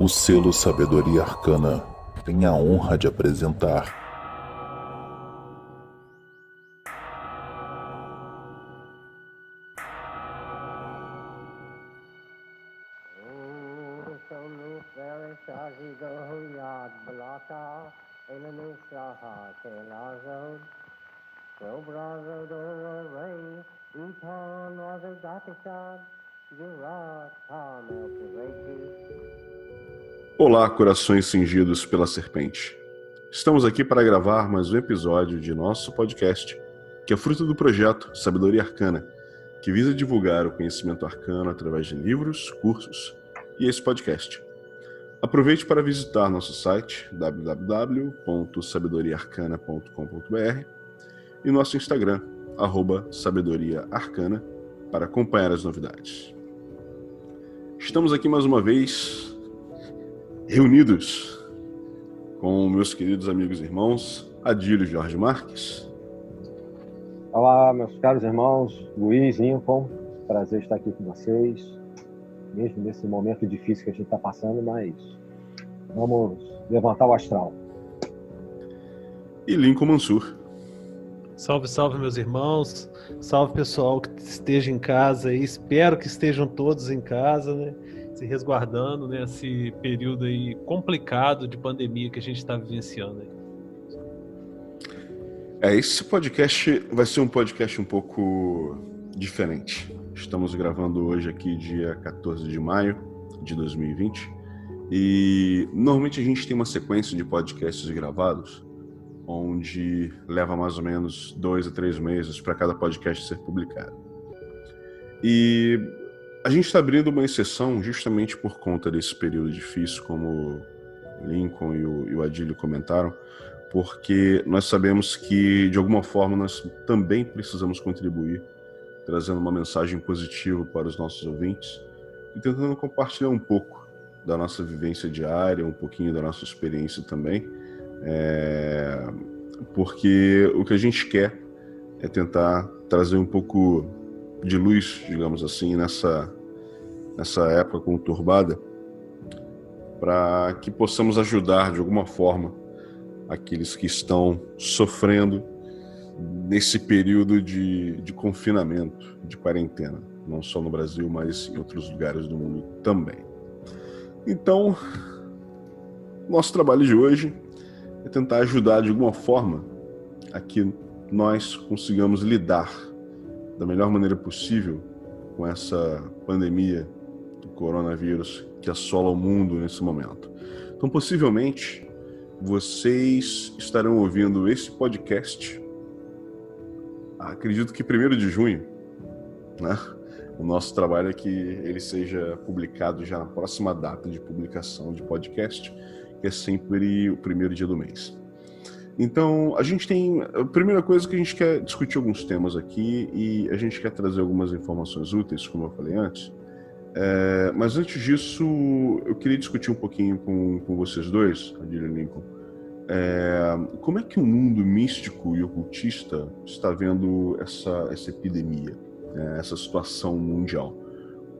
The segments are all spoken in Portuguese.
O selo Sabedoria Arcana tem a honra de apresentar Olá, corações cingidos pela serpente. Estamos aqui para gravar mais um episódio de nosso podcast, que é fruto do projeto Sabedoria Arcana, que visa divulgar o conhecimento arcano através de livros, cursos e esse podcast. Aproveite para visitar nosso site www.sabedoriaarcana.com.br e nosso Instagram, @sabedoriaarcana, para acompanhar as novidades. Estamos aqui mais uma vez reunidos com meus queridos amigos e irmãos Adílio Jorge Marques. Olá, meus caros irmãos, Luiz, Lincoln, prazer estar aqui com vocês, mesmo nesse momento difícil que a gente está passando, mas vamos levantar o astral. E Lincoln Mansur. Salve, salve, meus irmãos, salve pessoal que esteja em casa aí, espero que estejam todos em casa, né? Se resguardando nesse período aí complicado de pandemia que a gente está vivenciando aí. Esse podcast vai ser um podcast um pouco diferente. Estamos gravando hoje aqui, dia 14 de maio de 2020, e normalmente a gente tem uma sequência de podcasts gravados, onde leva mais ou menos 2 a 3 meses para cada podcast ser publicado. E a gente está abrindo uma exceção justamente por conta desse período difícil, como o Lincoln e o Adílio comentaram, porque nós sabemos que, de alguma forma, nós também precisamos contribuir, trazendo uma mensagem positiva para os nossos ouvintes e tentando compartilhar um pouco da nossa vivência diária, um pouquinho da nossa experiência também, porque o que a gente quer é tentar trazer um pouco de luz, digamos assim, nessa época conturbada, para que possamos ajudar de alguma forma aqueles que estão sofrendo nesse período de confinamento, de quarentena, não só no Brasil, mas em outros lugares do mundo também. Então, nosso trabalho de hoje é tentar ajudar de alguma forma a que nós consigamos lidar da melhor maneira possível com essa pandemia do coronavírus que assola o mundo nesse momento. Então, possivelmente, vocês estarão ouvindo esse podcast, acredito que 1º de junho, né? O nosso trabalho é que ele seja publicado já na próxima data de publicação de podcast, que é sempre o 1º dia do mês. Então, a gente tem... A primeira coisa que a gente quer discutir alguns temas aqui e a gente quer trazer algumas informações úteis, como eu falei antes. Mas antes disso, eu queria discutir um pouquinho com vocês dois, Adílio e Lincoln. Como é que o mundo místico e ocultista está vendo essa epidemia, essa situação mundial?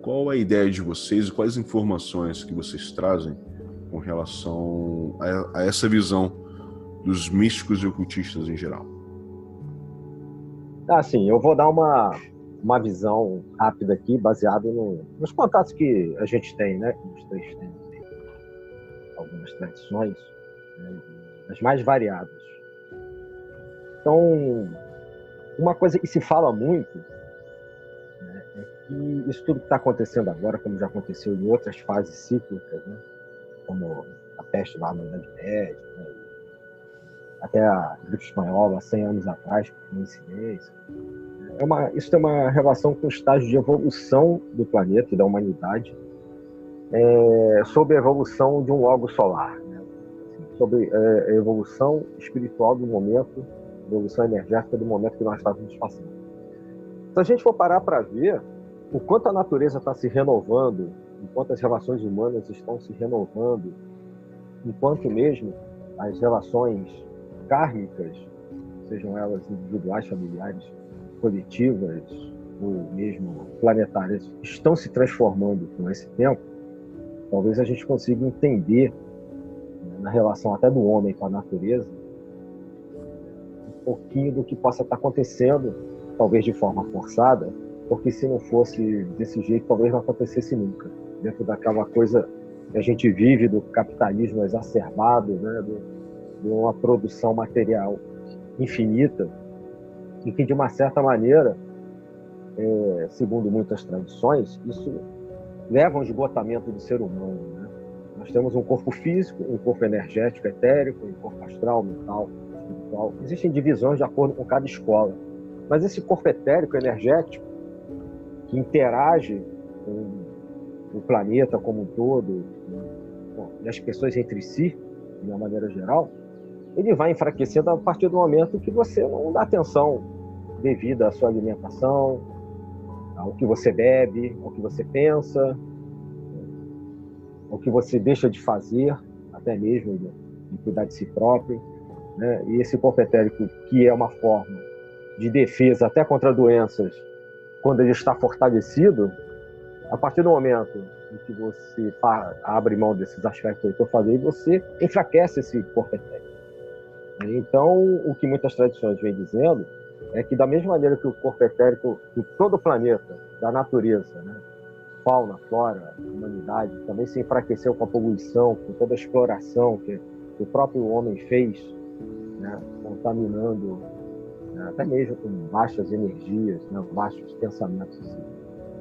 Qual é a ideia de vocês e quais informações que vocês trazem com relação a essa visão dos místicos e ocultistas em geral? Sim, eu vou dar uma visão rápida aqui, baseada nos contatos que a gente tem, né? Os três temos aí, algumas tradições, né, as mais variadas. Então, uma coisa que se fala muito, né, é que isso tudo que está acontecendo agora, como já aconteceu em outras fases cíclicas, né, como a peste lá na Idade Média, né, até a gripe espanhola, há 100 anos atrás, por coincidência. Isso tem uma relação com o estágio de evolução do planeta e da humanidade, sobre a evolução de um logo solar, né? Sobre a evolução espiritual do momento, a evolução energética do momento que nós estávamos passando. Se a gente for parar para ver o quanto a natureza está se renovando, enquanto as relações humanas estão se renovando, enquanto mesmo as relações kármicas, sejam elas individuais, familiares, coletivas ou mesmo planetárias, estão se transformando com esse tempo, talvez a gente consiga entender, né, na relação até do homem com a natureza, um pouquinho do que possa estar acontecendo, talvez de forma forçada, porque se não fosse desse jeito, talvez não acontecesse nunca. Dentro daquela coisa que a gente vive do capitalismo exacerbado, né, de uma produção material infinita, e que, de uma certa maneira, segundo muitas tradições, isso leva a um esgotamento do ser humano, né? Nós temos um corpo físico, um corpo energético, etérico, um corpo astral, mental, espiritual. Existem divisões de acordo com cada escola. Mas esse corpo etérico, energético, que interage com o planeta como um todo, e as pessoas entre si, de uma maneira geral, ele vai enfraquecendo a partir do momento que você não dá atenção devida à sua alimentação, ao que você bebe, ao que você pensa, ao que você deixa de fazer, até mesmo de cuidar de si próprio, né? E esse corpo etérico, que é uma forma de defesa até contra doenças, quando ele está fortalecido, a partir do momento em que você abre mão desses aspectos que eu falei, você enfraquece esse corpo etérico. Então, o que muitas tradições vêm dizendo é que, da mesma maneira que o corpo etérico de todo o planeta, da natureza, né, fauna, flora, humanidade, também se enfraqueceu com a poluição, com toda a exploração que o próprio homem fez, né, contaminando, né, até mesmo com baixas energias, né, baixos pensamentos,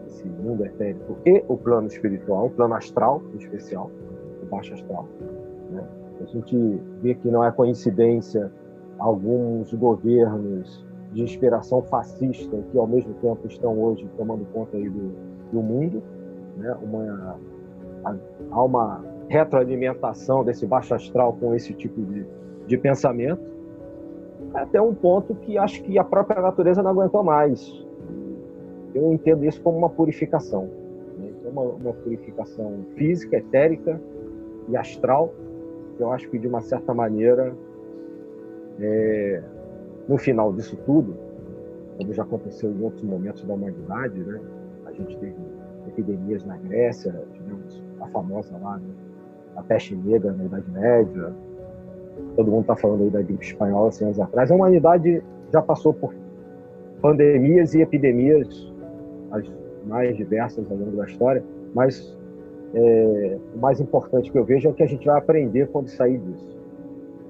esse mundo etérico e o plano espiritual, o plano astral, em especial, o baixo astral, né? A gente vê que não é coincidência alguns governos de inspiração fascista que, ao mesmo tempo, estão hoje tomando conta aí do mundo, né? Há uma retroalimentação desse baixo astral com esse tipo de pensamento, até um ponto que acho que a própria natureza não aguentou mais. Eu entendo isso como uma purificação, né? Uma purificação física, etérica e astral. Eu acho que, de uma certa maneira, no final disso tudo, como já aconteceu em outros momentos da humanidade, né? A gente teve epidemias na Grécia, tivemos a famosa lá, né, a peste negra na Idade Média, todo mundo está falando aí da gripe espanhola 100 anos atrás. A humanidade já passou por pandemias e epidemias, as mais diversas ao longo da história, mas o mais importante que eu vejo é o que a gente vai aprender quando sair disso.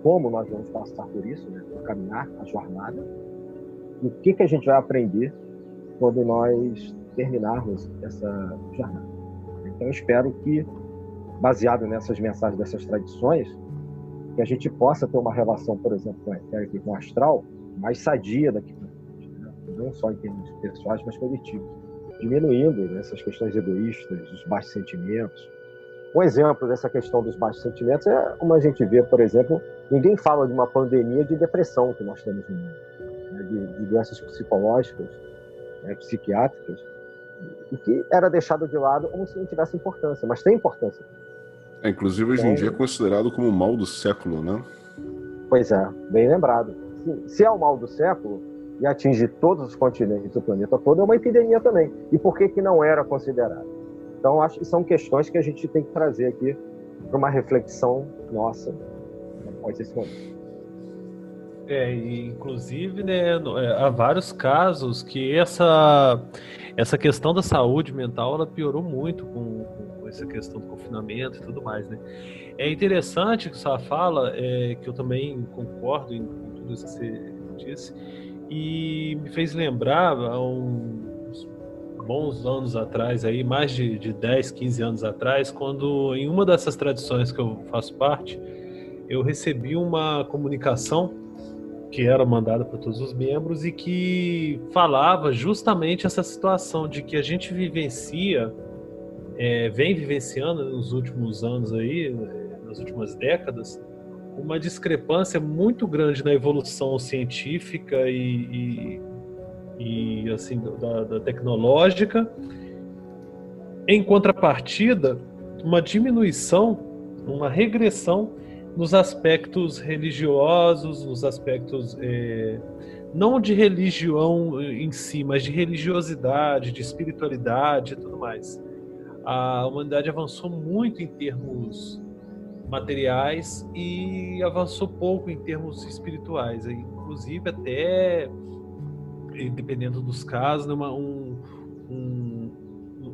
Como nós vamos passar por isso, né? O caminhar, a jornada, e o que a gente vai aprender quando nós terminarmos essa jornada. Então, eu espero que, baseado nessas mensagens, dessas tradições, que a gente possa ter uma relação, por exemplo, com a etérica e com o astral, mais sadia daqui para frente, né? Não só em termos pessoais, mas coletivos, diminuindo, né, essas questões egoístas, dos baixos sentimentos. Um exemplo dessa questão dos baixos sentimentos é como a gente vê, por exemplo, ninguém fala de uma pandemia de depressão que nós temos no mundo, né, de doenças psicológicas, né, psiquiátricas, e que era deixado de lado como se não tivesse importância, mas tem importância. Inclusive, hoje em dia é considerado como o mal do século, né? Pois é, bem lembrado. Se é o mal do século e atinge todos os continentes do planeta todo, é uma epidemia também. E por que não era considerado? Então, acho que são questões que a gente tem que trazer aqui para uma reflexão nossa após esse momento. Inclusive, né, há vários casos que essa questão da saúde mental, ela piorou muito com essa questão do confinamento e tudo mais, né? É interessante que você fala, que eu também concordo com tudo isso que você disse, e me fez lembrar, há uns bons anos atrás, aí, mais de 10, 15 anos atrás, quando em uma dessas tradições que eu faço parte, eu recebi uma comunicação que era mandada para todos os membros e que falava justamente essa situação de que a gente vivencia, vem vivenciando nos últimos anos aí, nas últimas décadas, uma discrepância muito grande na evolução científica e assim, da tecnológica, em contrapartida, uma diminuição, uma regressão nos aspectos religiosos, nos aspectos não de religião em si, mas de religiosidade, de espiritualidade e tudo mais. a humanidade avançou muito em termos materiais e avançou pouco em termos espirituais, inclusive até, dependendo dos casos, né,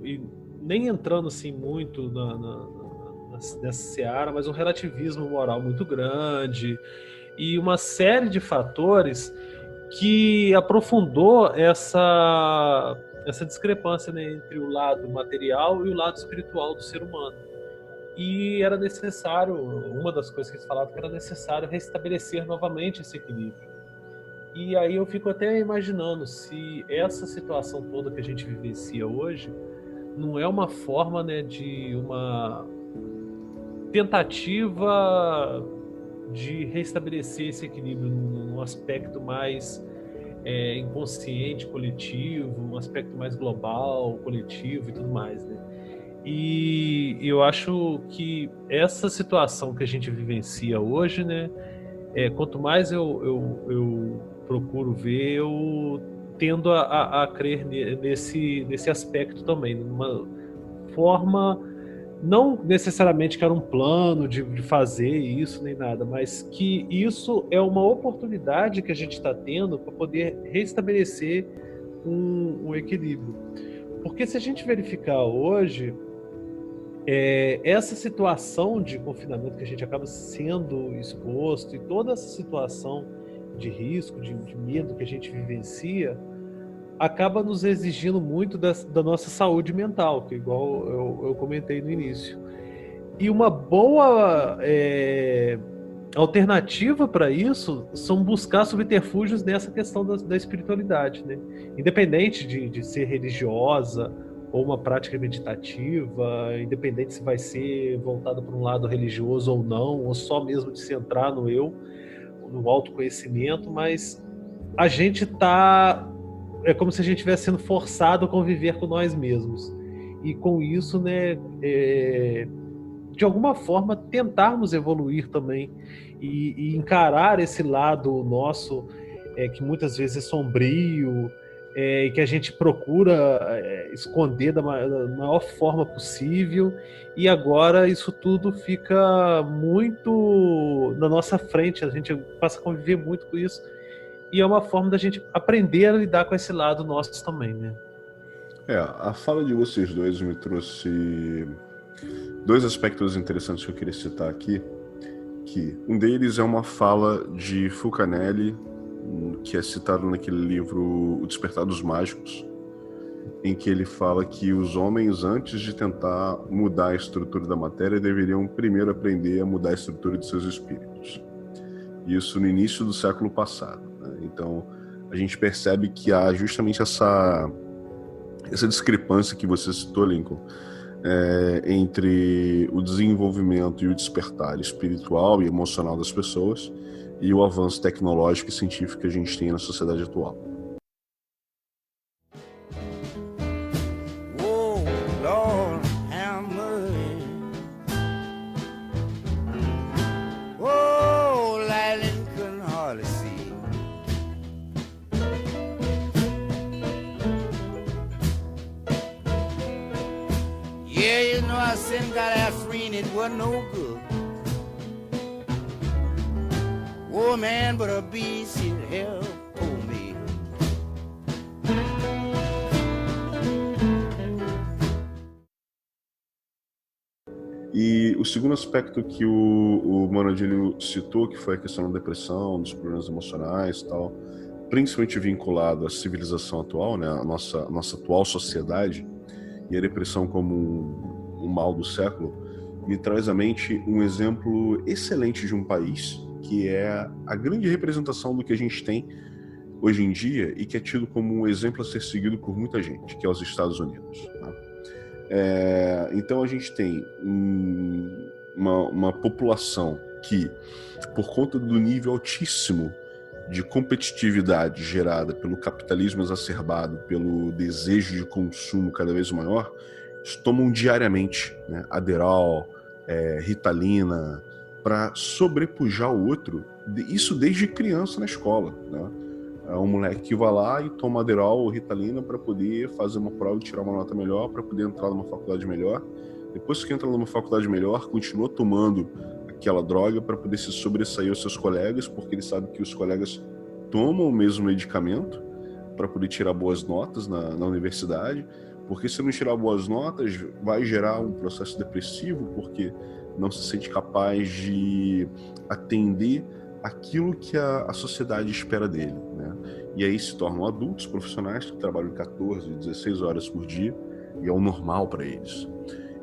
e nem entrando assim muito nessa seara, mas um relativismo moral muito grande e uma série de fatores que aprofundou essa discrepância, né, entre o lado material e o lado espiritual do ser humano. E era necessário, uma das coisas que eles falavam, que era necessário restabelecer novamente esse equilíbrio. E aí eu fico até imaginando se essa situação toda que a gente vivencia hoje não é uma forma, né, de uma tentativa de restabelecer esse equilíbrio num aspecto mais inconsciente, coletivo, um aspecto mais global, coletivo e tudo mais, né? E eu acho que essa situação que a gente vivencia hoje, né, quanto mais eu procuro ver, eu tendo a crer nesse aspecto também, numa forma, não necessariamente que era um plano de fazer isso nem nada, mas que isso é uma oportunidade que a gente está tendo para poder restabelecer um equilíbrio. Porque se a gente verificar hoje, essa situação de confinamento que a gente acaba sendo exposto e toda essa situação de risco, de medo que a gente vivencia, acaba nos exigindo muito da nossa saúde mental, que igual eu comentei no início. E uma boa alternativa para isso são buscar subterfúgios nessa questão da espiritualidade, né? Independente de ser religiosa ou uma prática meditativa, independente se vai ser voltada para um lado religioso ou não, ou só mesmo de centrar no eu, no autoconhecimento, mas a gente é como se a gente estivesse sendo forçado a conviver com nós mesmos. E com isso, né, de alguma forma, tentarmos evoluir também e encarar esse lado nosso, que muitas vezes é sombrio, e que a gente procura esconder da maior forma possível, e agora isso tudo fica muito na nossa frente, a gente passa a conviver muito com isso, e é uma forma da gente aprender a lidar com esse lado nosso também, né? A fala de vocês dois me trouxe dois aspectos interessantes que eu queria citar aqui, que um deles é uma fala de Fulcanelli, que é citado naquele livro O Despertar dos Mágicos, em que ele fala que os homens, antes de tentar mudar a estrutura da matéria, deveriam primeiro aprender a mudar a estrutura de seus espíritos. Isso no início do século passado, né? Então, a gente percebe que há justamente essa discrepância que você citou, Lincoln, entre o desenvolvimento e o despertar espiritual e emocional das pessoas e o avanço tecnológico e científico que a gente tem na sociedade atual. Oh, Lord, have mercy. Oh, Lylin couldn't hardly see. Yeah, you know I sent that aspirin, it wasn't no good. Oh man, but a beast in hell for me. E o segundo aspecto que o Monadilho citou, que foi a questão da depressão, dos problemas emocionais e tal, principalmente vinculado à civilização atual, né, a nossa atual sociedade, e a depressão como um mal do século, me traz à mente um exemplo excelente de um país que é a grande representação do que a gente tem hoje em dia e que é tido como um exemplo a ser seguido por muita gente, que é os Estados Unidos, né? Então a gente tem uma população que, por conta do nível altíssimo de competitividade gerada pelo capitalismo exacerbado, pelo desejo de consumo cada vez maior, eles tomam diariamente, né, Adderall, Ritalina, para sobrepujar o outro, isso desde criança na escola, né? É um moleque que vai lá e toma Adderall ou Ritalina para poder fazer uma prova e tirar uma nota melhor, para poder entrar numa faculdade melhor. Depois que entra numa faculdade melhor, continua tomando aquela droga para poder se sobressair aos seus colegas, porque ele sabe que os colegas tomam o mesmo medicamento para poder tirar boas notas na universidade, porque se não tirar boas notas, vai gerar um processo depressivo, porque não se sente capaz de atender aquilo que a sociedade espera dele, né? E aí se tornam adultos profissionais que trabalham 14, 16 horas por dia, e é o normal para eles.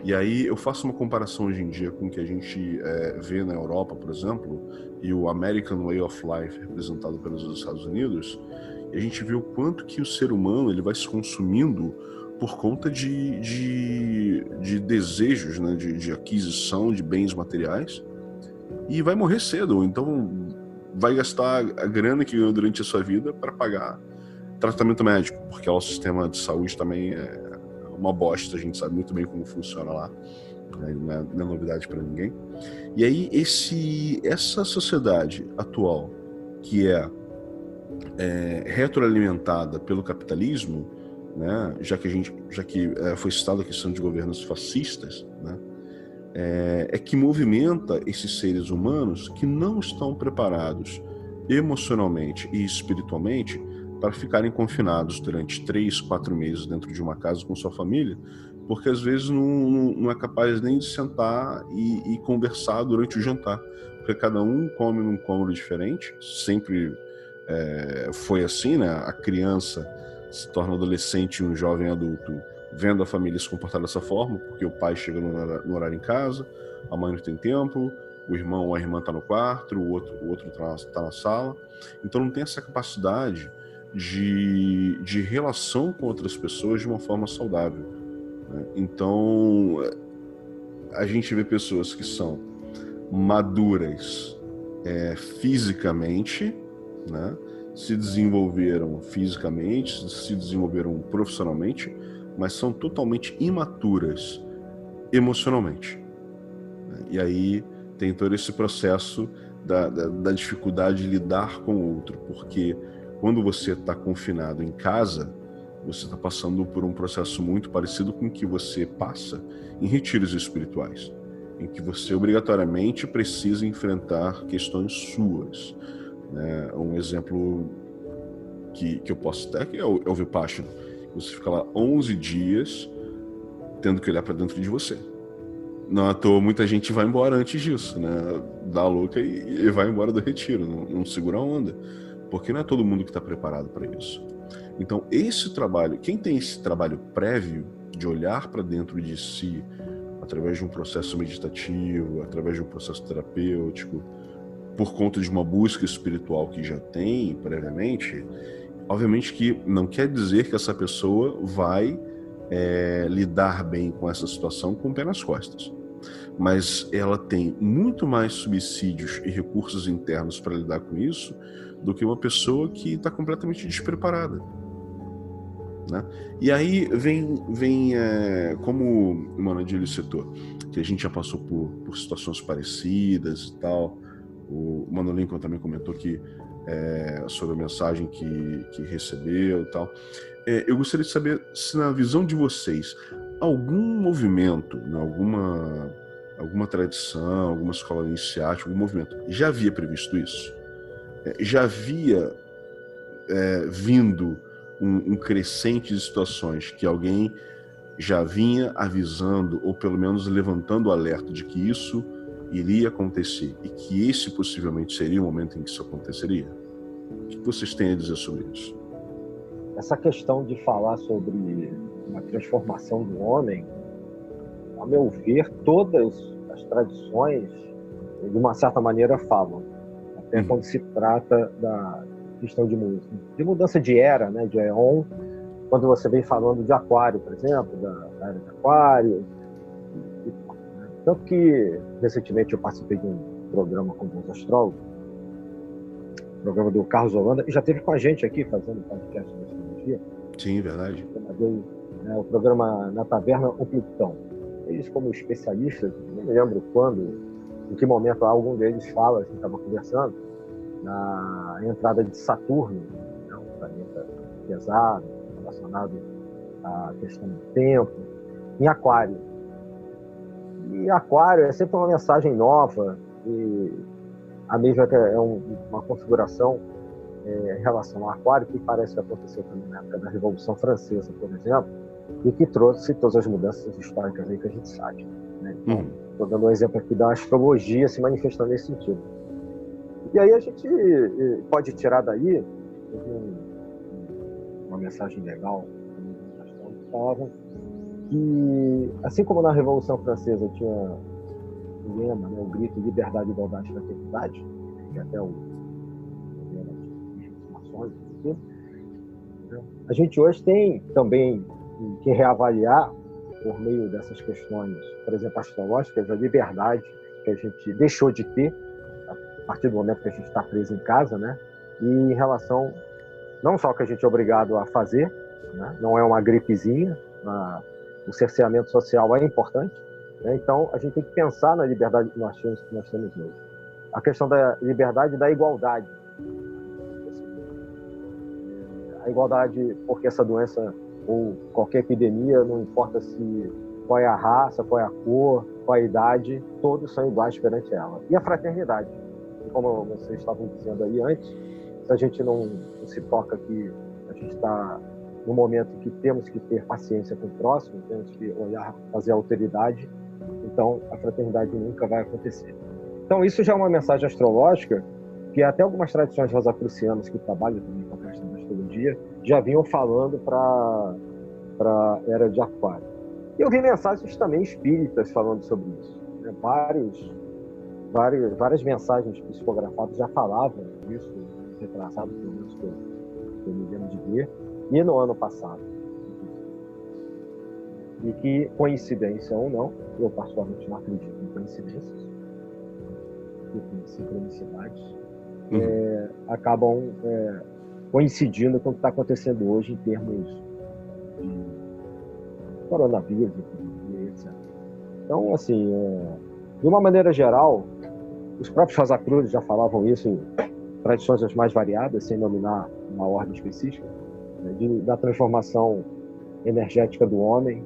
E aí eu faço uma comparação hoje em dia com o que a gente vê na Europa, por exemplo, e o American Way of Life, representado pelos Estados Unidos, e a gente vê o quanto que o ser humano ele vai se consumindo por conta de desejos, né, de aquisição de bens materiais, e vai morrer cedo, ou então vai gastar a grana que ganhou durante a sua vida para pagar tratamento médico, porque o sistema de saúde também é uma bosta, a gente sabe muito bem como funciona lá, né? Não é novidade para ninguém. E aí essa sociedade atual, que é retroalimentada pelo capitalismo, né? já que foi citada a questão de governos fascistas, né? Que movimenta esses seres humanos que não estão preparados emocionalmente e espiritualmente para ficarem confinados durante 3, 4 meses dentro de uma casa com sua família, porque às vezes não é capaz nem de sentar e conversar durante o jantar, porque cada um come num cômodo diferente, sempre foi assim, né? A criança se torna adolescente e um jovem adulto vendo a família se comportar dessa forma, porque o pai chega no horário em casa, a mãe não tem tempo, o irmão ou a irmã está no quarto, o outro está na sala, então não tem essa capacidade de relação com outras pessoas de uma forma saudável, né? Então a gente vê pessoas que são maduras fisicamente, né? Se desenvolveram fisicamente, se desenvolveram profissionalmente, mas são totalmente imaturas emocionalmente. E aí tem todo esse processo da dificuldade de lidar com o outro, porque quando você está confinado em casa, você está passando por um processo muito parecido com o que você passa em retiros espirituais, em que você obrigatoriamente precisa enfrentar questões suas, né? Um exemplo que eu posso ter é o Vipassana. Você fica lá 11 dias tendo que olhar para dentro de você. Não à toa muita gente vai embora antes disso, né? Dá louca e vai embora do retiro, não segura a onda, porque não é todo mundo que está preparado para isso. Então esse trabalho, quem tem esse trabalho prévio de olhar para dentro de si, através de um processo meditativo, através de um processo terapêutico, por conta de uma busca espiritual que já tem previamente, obviamente que não quer dizer que essa pessoa vai lidar bem com essa situação com o pé nas costas. Mas ela tem muito mais subsídios e recursos internos para lidar com isso do que uma pessoa que está completamente despreparada, né? E aí vem como o Manadilho citou, que a gente já passou por situações parecidas e tal. O Mano Lincoln também comentou que sobre a mensagem que recebeu e tal. Eu gostaria de saber se na visão de vocês algum movimento, né, alguma tradição, alguma escola iniciática, algum movimento já havia previsto isso? Já havia vindo um crescente de situações que alguém já vinha avisando ou pelo menos levantando o alerta de que isso iria acontecer e que esse possivelmente seria o momento em que isso aconteceria? O que vocês têm a dizer sobre isso? Essa questão de falar sobre uma transformação do homem, a meu ver, todas as tradições, de uma certa maneira, falam. Até quando se trata da questão de mudança de era, né, de Aeon, quando você vem falando de Aquário, por exemplo, da era de Aquário. Tanto que, recentemente, eu participei de um programa com os astrólogos, programa do Carlos Holanda, e já esteve com a gente aqui fazendo podcast de astrologia. Sim, verdade. O programa Na Taverna O Plutão. Eles, como especialistas, não me lembro quando, em que momento algum deles fala, a gente estava conversando, na entrada de Saturno, né, pesado, relacionado à questão do tempo, em Aquário. E Aquário é sempre uma mensagem nova, e a mesma é uma configuração em relação ao Aquário, que parece que aconteceu também na época da Revolução Francesa, por exemplo, e que trouxe todas as mudanças históricas aí que a gente sabe. Né? Então, estou dando um exemplo aqui da astrologia se manifestando nesse sentido. E aí a gente pode tirar daí uma mensagem legal que falavam que, assim como na Revolução Francesa tinha o lema, né, o grito liberdade, igualdade e fraternidade, que até o lema de informações, a gente hoje tem também que reavaliar, por meio dessas questões, por exemplo, astrológicas, a liberdade que a gente deixou de ter a partir do momento que a gente está preso em casa, né? E em relação, não só que a gente é obrigado a fazer, né? Não é uma gripezinha, o cerceamento social é importante, né? Então a gente tem que pensar na liberdade que nós temos hoje. A questão da liberdade e da igualdade. A igualdade, porque essa doença ou qualquer epidemia, não importa qual é a raça, qual é a cor, qual é a idade, todos são iguais perante ela. E a fraternidade, como vocês estavam dizendo aí antes, se a gente não se toca que a gente está no momento que temos que ter paciência com o próximo, temos que olhar, fazer a alteridade, então a fraternidade nunca vai acontecer. Então isso já é uma mensagem astrológica que até algumas tradições rosacrucianas que trabalham também com a questão da astrologia já vinham falando para a era de Aquário. E eu vi mensagens também espíritas falando sobre isso. Né? Várias mensagens psicografadas já falavam disso, retrasado, pelo menos que eu me lembro de ver, e no ano passado. E que, coincidência ou não, eu particularmente não acredito em coincidências, em sincronicidades, acabam coincidindo com o que está acontecendo hoje em termos de coronavírus, etc. Então, assim, de uma maneira geral, os próprios Rosacruzes já falavam isso em tradições as mais variadas, sem nominar uma ordem específica, né, da transformação energética do homem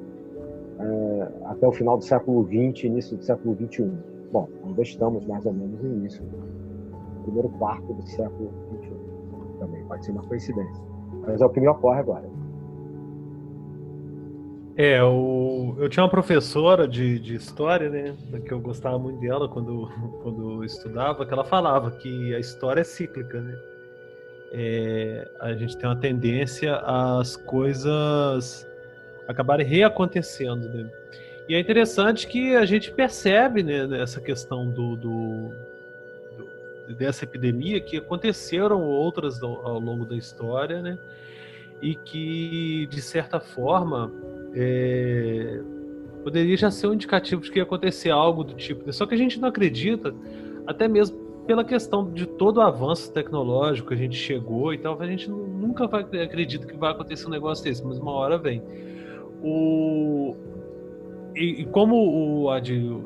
até o final do século XX, início do século XXI. Bom, ainda estamos mais ou menos no início, no primeiro quarto do século XXI. Também pode ser uma coincidência, mas é o que me ocorre agora. Eu tinha uma professora de história, né, que eu gostava muito dela quando eu estudava, que ela falava que a história é cíclica, né? A gente tem uma tendência às coisas acabarem reacontecendo, né? E é interessante que a gente percebe, né, essa questão dessa epidemia, que aconteceram outras ao longo da história, né? E que, de certa forma, poderia já ser um indicativo de que ia acontecer algo do tipo, né? Só que a gente não acredita, até mesmo pela questão de todo o avanço tecnológico que a gente chegou e tal, a gente nunca vai acredita que vai acontecer um negócio desse, mas uma hora vem. E como o Adil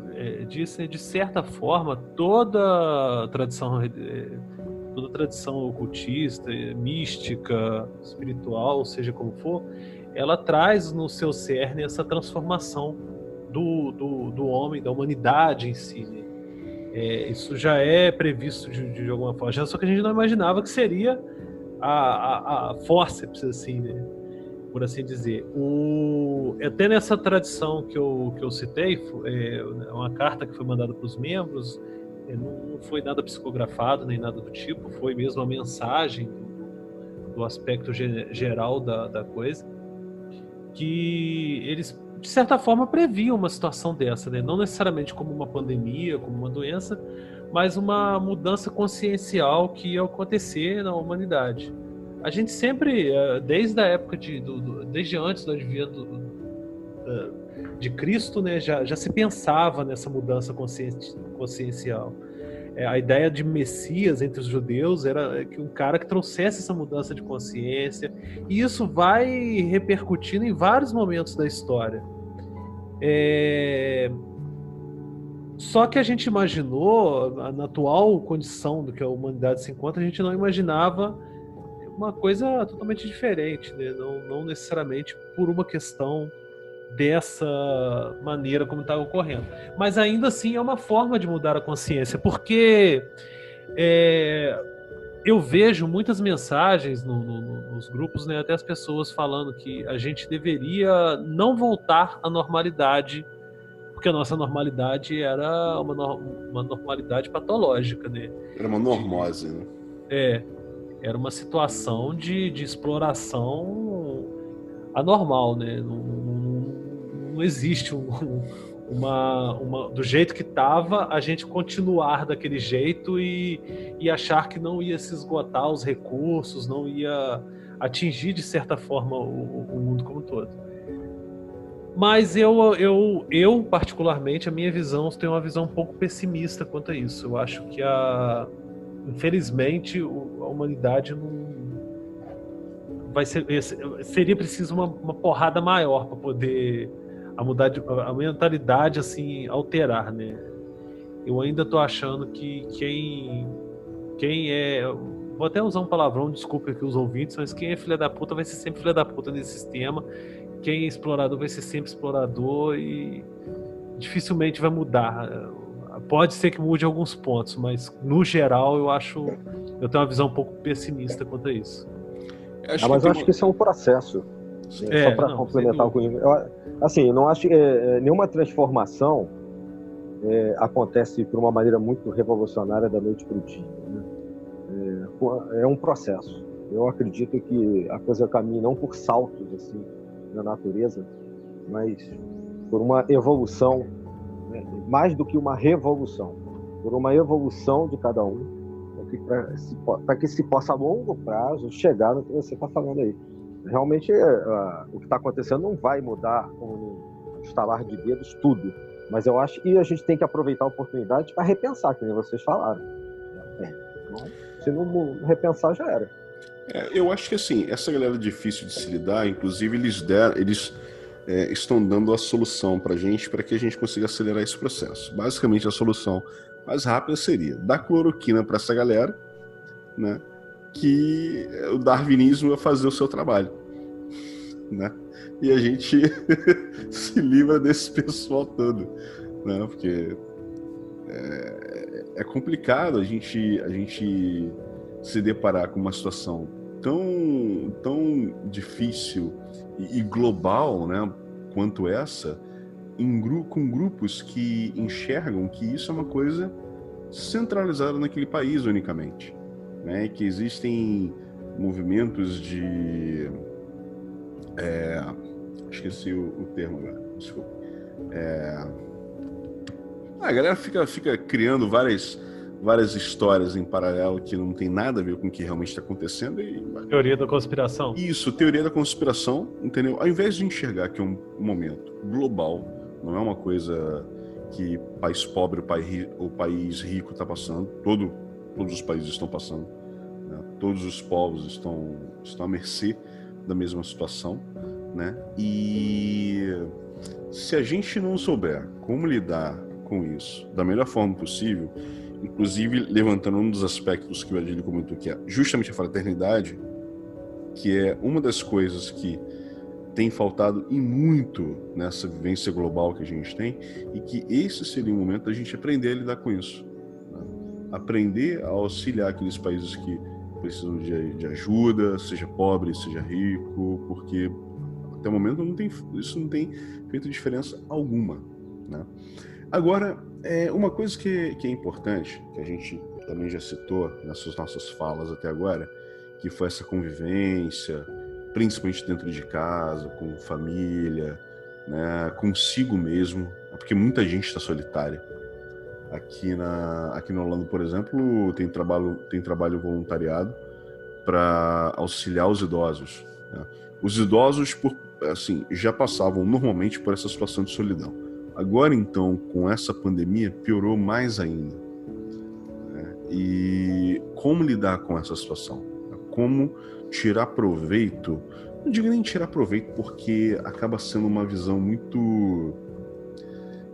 disse, de certa forma, toda tradição ocultista, mística, espiritual, seja como for, ela traz no seu cerne essa transformação do homem, da humanidade em si, né? Isso já é previsto de alguma forma, só que a gente não imaginava que seria a fórceps, assim, né? Por assim dizer. Até nessa tradição que eu citei, uma carta que foi mandada para os membros, não foi nada psicografado, nem nada do tipo, foi mesmo a mensagem do aspecto geral da coisa, que eles, de certa forma, previam uma situação dessa, né? Não necessariamente como uma pandemia, como uma doença, mas uma mudança consciencial que ia acontecer na humanidade. A gente sempre, desde a época desde antes do advento de Cristo, né, já se pensava nessa mudança consciencial. A ideia de Messias entre os judeus era que um cara que trouxesse essa mudança de consciência, e isso vai repercutindo em vários momentos da história. Só que a gente imaginou, na atual condição do que a humanidade se encontra, a gente não imaginava uma coisa totalmente diferente, né? Não necessariamente por uma questão dessa maneira como está ocorrendo. Mas ainda assim é uma forma de mudar a consciência, porque eu vejo muitas mensagens nos grupos, né, até as pessoas falando que a gente deveria não voltar à normalidade, porque a nossa normalidade era uma normalidade patológica, né? Era uma normose, né? Era uma situação de exploração anormal, né? Não existe do jeito que estava, a gente continuar daquele jeito e achar que não ia se esgotar os recursos, não ia atingir de certa forma o mundo como um todo. Mas eu particularmente, a minha visão, tenho uma visão um pouco pessimista quanto a isso. Eu acho que infelizmente a humanidade não vai ser, seria preciso uma porrada maior para poder a mentalidade assim alterar, né? Eu ainda tô achando que quem é, vou até usar um palavrão, desculpe aqui os ouvintes, mas quem é filha da puta vai ser sempre filha da puta nesse sistema. Quem é explorador vai ser sempre explorador e dificilmente vai mudar. Pode ser que mude alguns pontos, mas no geral eu tenho uma visão um pouco pessimista quanto a isso. Mas eu acho que isso é um processo. Só para complementar o Cunha. Assim, eu não acho que nenhuma transformação acontece por uma maneira muito revolucionária da noite para o dia. Né? É um processo. Eu acredito que a coisa caminha não por saltos assim na natureza, mas por uma evolução, né? Mais do que uma revolução, por uma evolução de cada um, para que se possa a longo prazo chegar no que você está falando aí. Realmente o que está acontecendo não vai mudar com um estalar de dedos tudo, mas eu acho que a gente tem que aproveitar a oportunidade para repensar, que nem vocês falaram. Se não repensar, já era. Eu acho que assim, essa galera difícil de se lidar, inclusive eles estão dando a solução para que a gente consiga acelerar esse processo. Basicamente a solução mais rápida seria dar cloroquina para essa galera, né? Que o darwinismo vai fazer o seu trabalho, né? E a gente se livra desse pessoal todo, né? Porque é complicado a gente se deparar com uma situação tão difícil e global, né, quanto essa, com grupos que enxergam que isso é uma coisa centralizada naquele país unicamente, né, que existem movimentos de esqueci o termo agora, desculpa. A galera fica criando várias histórias em paralelo que não tem nada a ver com o que realmente está acontecendo. Teoria da conspiração. Isso, teoria da conspiração, entendeu? Ao invés de enxergar que é um momento global, não é uma coisa que país pobre ou país rico está passando, todos os países estão passando, né? Todos os povos estão à mercê da mesma situação, né? E se a gente não souber como lidar com isso da melhor forma possível, inclusive levantando um dos aspectos que o Adílio comentou, que é justamente a fraternidade, que é uma das coisas que tem faltado e muito nessa vivência global que a gente tem, e que esse seria o momento da gente aprender a lidar com isso, né? Aprender a auxiliar aqueles países que precisam de ajuda, seja pobre, seja rico, porque até o momento isso não tem feito diferença alguma, né? Agora, uma coisa que é importante, que a gente também já citou nessas nossas falas até agora, que foi essa convivência, principalmente dentro de casa, com família, né, consigo mesmo, porque muita gente está solitária. Aqui no Holanda, por exemplo, tem trabalho voluntariado para auxiliar os idosos, né? Os idosos, já passavam normalmente por essa situação de solidão. Agora, então, com essa pandemia, piorou mais ainda, né? E como lidar com essa situação? Como tirar proveito? Não digo nem tirar proveito, porque acaba sendo uma visão muito...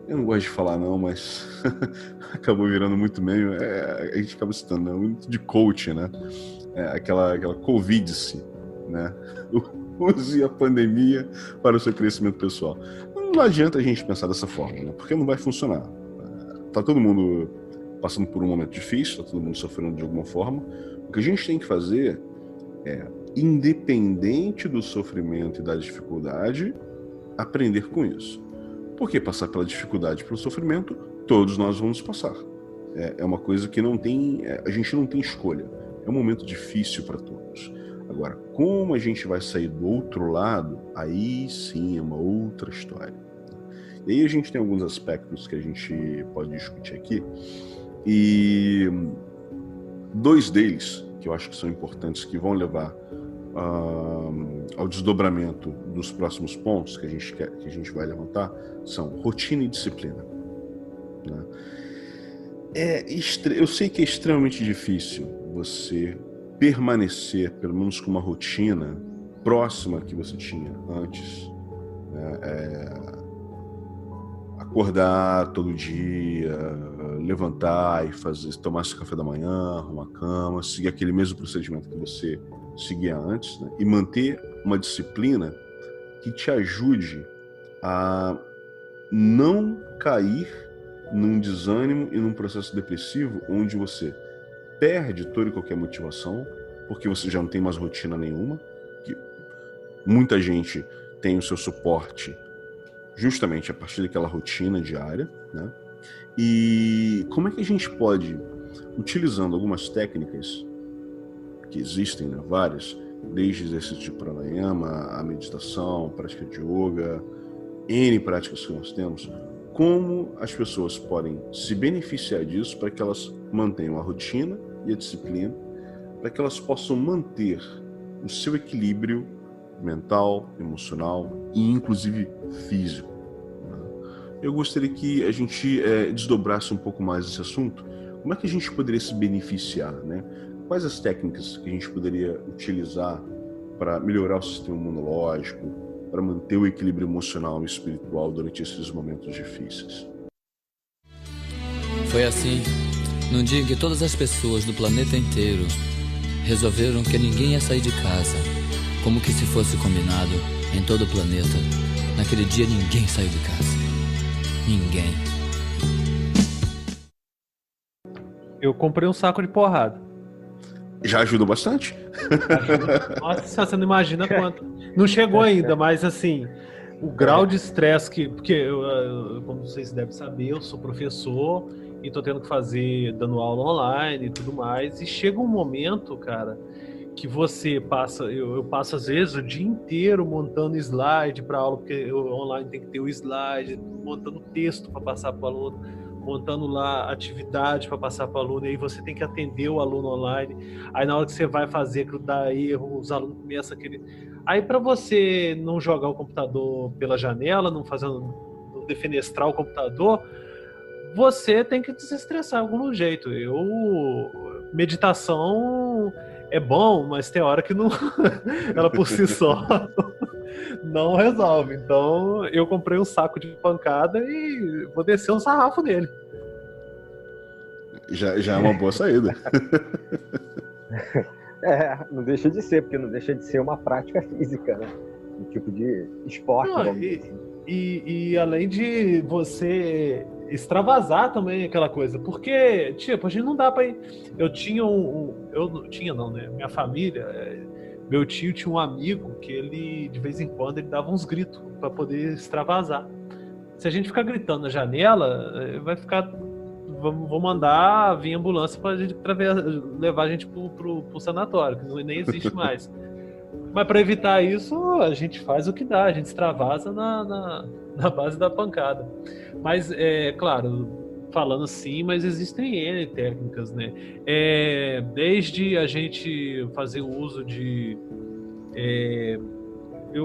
Eu não gosto de falar não, mas acabou virando muito meme. A gente acaba citando, né? Muito de coach, né? aquela Covid-se, né? Use a pandemia para o seu crescimento pessoal. Não adianta a gente pensar dessa forma, né? Porque não vai funcionar. Tá todo mundo passando por um momento difícil, tá todo mundo sofrendo de alguma forma. O que a gente tem que fazer é, independente do sofrimento e da dificuldade, aprender com isso. Porque passar pela dificuldade e pelo sofrimento, todos nós vamos passar. É uma coisa que não tem, a gente não tem escolha. É um momento difícil para todos. Agora, como a gente vai sair do outro lado, aí sim é uma outra história. E aí a gente tem alguns aspectos que a gente pode discutir aqui. E 2 deles, que eu acho que são importantes, que vão levar ao desdobramento dos próximos pontos que a gente vai levantar, são rotina e disciplina. Né? Eu sei que é extremamente difícil você permanecer, pelo menos com uma rotina próxima que você tinha antes. Acordar todo dia, levantar e tomar seu café da manhã, arrumar a cama, seguir aquele mesmo procedimento que você seguia antes, né? E manter uma disciplina que te ajude a não cair num desânimo e num processo depressivo onde você perde toda e qualquer motivação, porque você já não tem mais rotina nenhuma, que muita gente tem o seu suporte justamente a partir daquela rotina diária, né? E como é que a gente pode, utilizando algumas técnicas que existem, né, várias, desde exercício de pranayama, a meditação, prática de yoga, N práticas que nós temos, como as pessoas podem se beneficiar disso para que elas mantenham a rotina e a disciplina, para que elas possam manter o seu equilíbrio mental, emocional e inclusive físico. Eu gostaria que a gente desdobrasse um pouco mais esse assunto. Como é que a gente poderia se beneficiar, né? Quais as técnicas que a gente poderia utilizar para melhorar o sistema imunológico, para manter o equilíbrio emocional e espiritual durante esses momentos difíceis? Foi assim, num dia em que todas as pessoas do planeta inteiro resolveram que ninguém ia sair de casa, como que se fosse combinado em todo o planeta. Naquele dia ninguém saiu de casa. Ninguém. Eu comprei um saco de porrada. Já ajuda bastante? Nossa, você não imagina quanto. Não chegou ainda, mas assim, o grau de estresse que... Porque, como vocês devem saber, eu sou professor e tô tendo que fazer, dando aula online e tudo mais. E chega um momento, cara, que você passa... Eu passo, às vezes, o dia inteiro montando slide para aula, porque online tem que ter o slide, montando texto para passar para o aluno, montando lá atividade para passar para o aluno, e aí você tem que atender o aluno online. Aí na hora que você vai fazer aquilo dá erro, os alunos começam a querer... Aí para você não jogar o computador pela janela, não defenestrar o computador, você tem que desestressar de algum jeito. Meditação é bom, mas tem hora que não, ela por si só não resolve. Então eu comprei um saco de pancada e vou descer um sarrafo nele. Já é uma boa saída. Não deixa de ser, porque não deixa de ser uma prática física, né? Um tipo de esporte. E além de você extravasar também aquela coisa, porque, tipo, a gente não dá pra ir... Eu não tinha, né? Minha família, meu tio tinha um amigo que ele, de vez em quando, ele dava uns gritos pra poder extravasar. Se a gente ficar gritando na janela, vai ficar... Vou mandar vir ambulância pra gente levar a gente pro sanatório, que nem existe mais. Mas para evitar isso, a gente faz o que dá, a gente extravasa na base da pancada. Mas, claro, falando assim, mas existem N técnicas, né? Desde a gente fazer o uso de...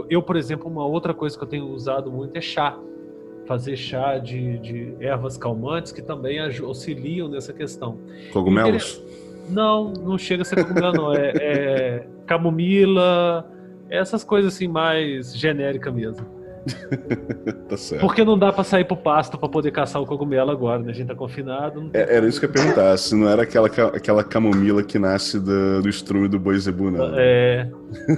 Eu, por exemplo, uma outra coisa que eu tenho usado muito é chá. Fazer chá de ervas calmantes que também auxiliam nessa questão. Cogumelos? Não chega a ser cogumelo, não. Camomila, essas coisas assim mais genéricas mesmo. Tá certo. Porque não dá pra sair pro pasto pra poder caçar o cogumelo agora, né? A gente tá confinado. Não tem Era isso que eu ia perguntar, se não era aquela camomila que nasce do estrume do boi zebu, não.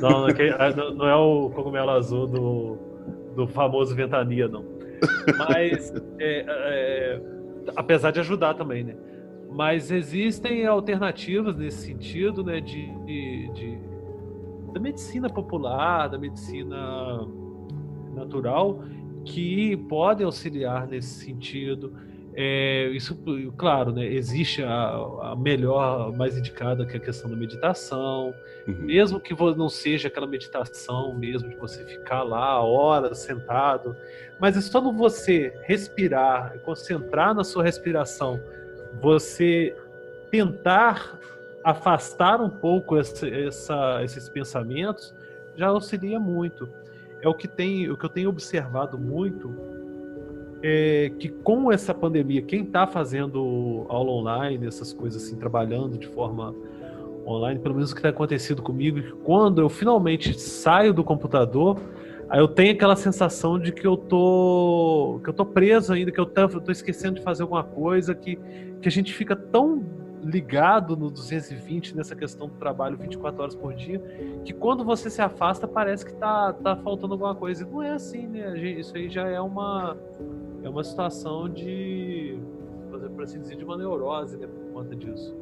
Não é o cogumelo azul do famoso Ventania, não. Mas, apesar de ajudar também, né? Mas existem alternativas nesse sentido, né? Da medicina popular, da medicina natural, que podem auxiliar nesse sentido. Isso, claro, né, existe a melhor, mais indicada, que é a questão da meditação, mesmo que não seja aquela meditação mesmo de você ficar lá horas sentado, mas é só no você respirar, concentrar na sua respiração, você tentar afastar um pouco esses pensamentos, já auxilia muito. O que eu tenho observado muito é que com essa pandemia, quem está fazendo aula online, essas coisas assim, trabalhando de forma online, pelo menos o que tem acontecido comigo, que quando eu finalmente saio do computador, aí eu tenho aquela sensação de que eu tô preso ainda, que eu tô esquecendo de fazer alguma coisa, que a gente fica tão ligado no 220 nessa questão do trabalho 24 horas por dia, que quando você se afasta parece que tá faltando alguma coisa. E não é assim, né? Isso aí já é uma situação de, por assim dizer, de uma neurose, né, por conta disso.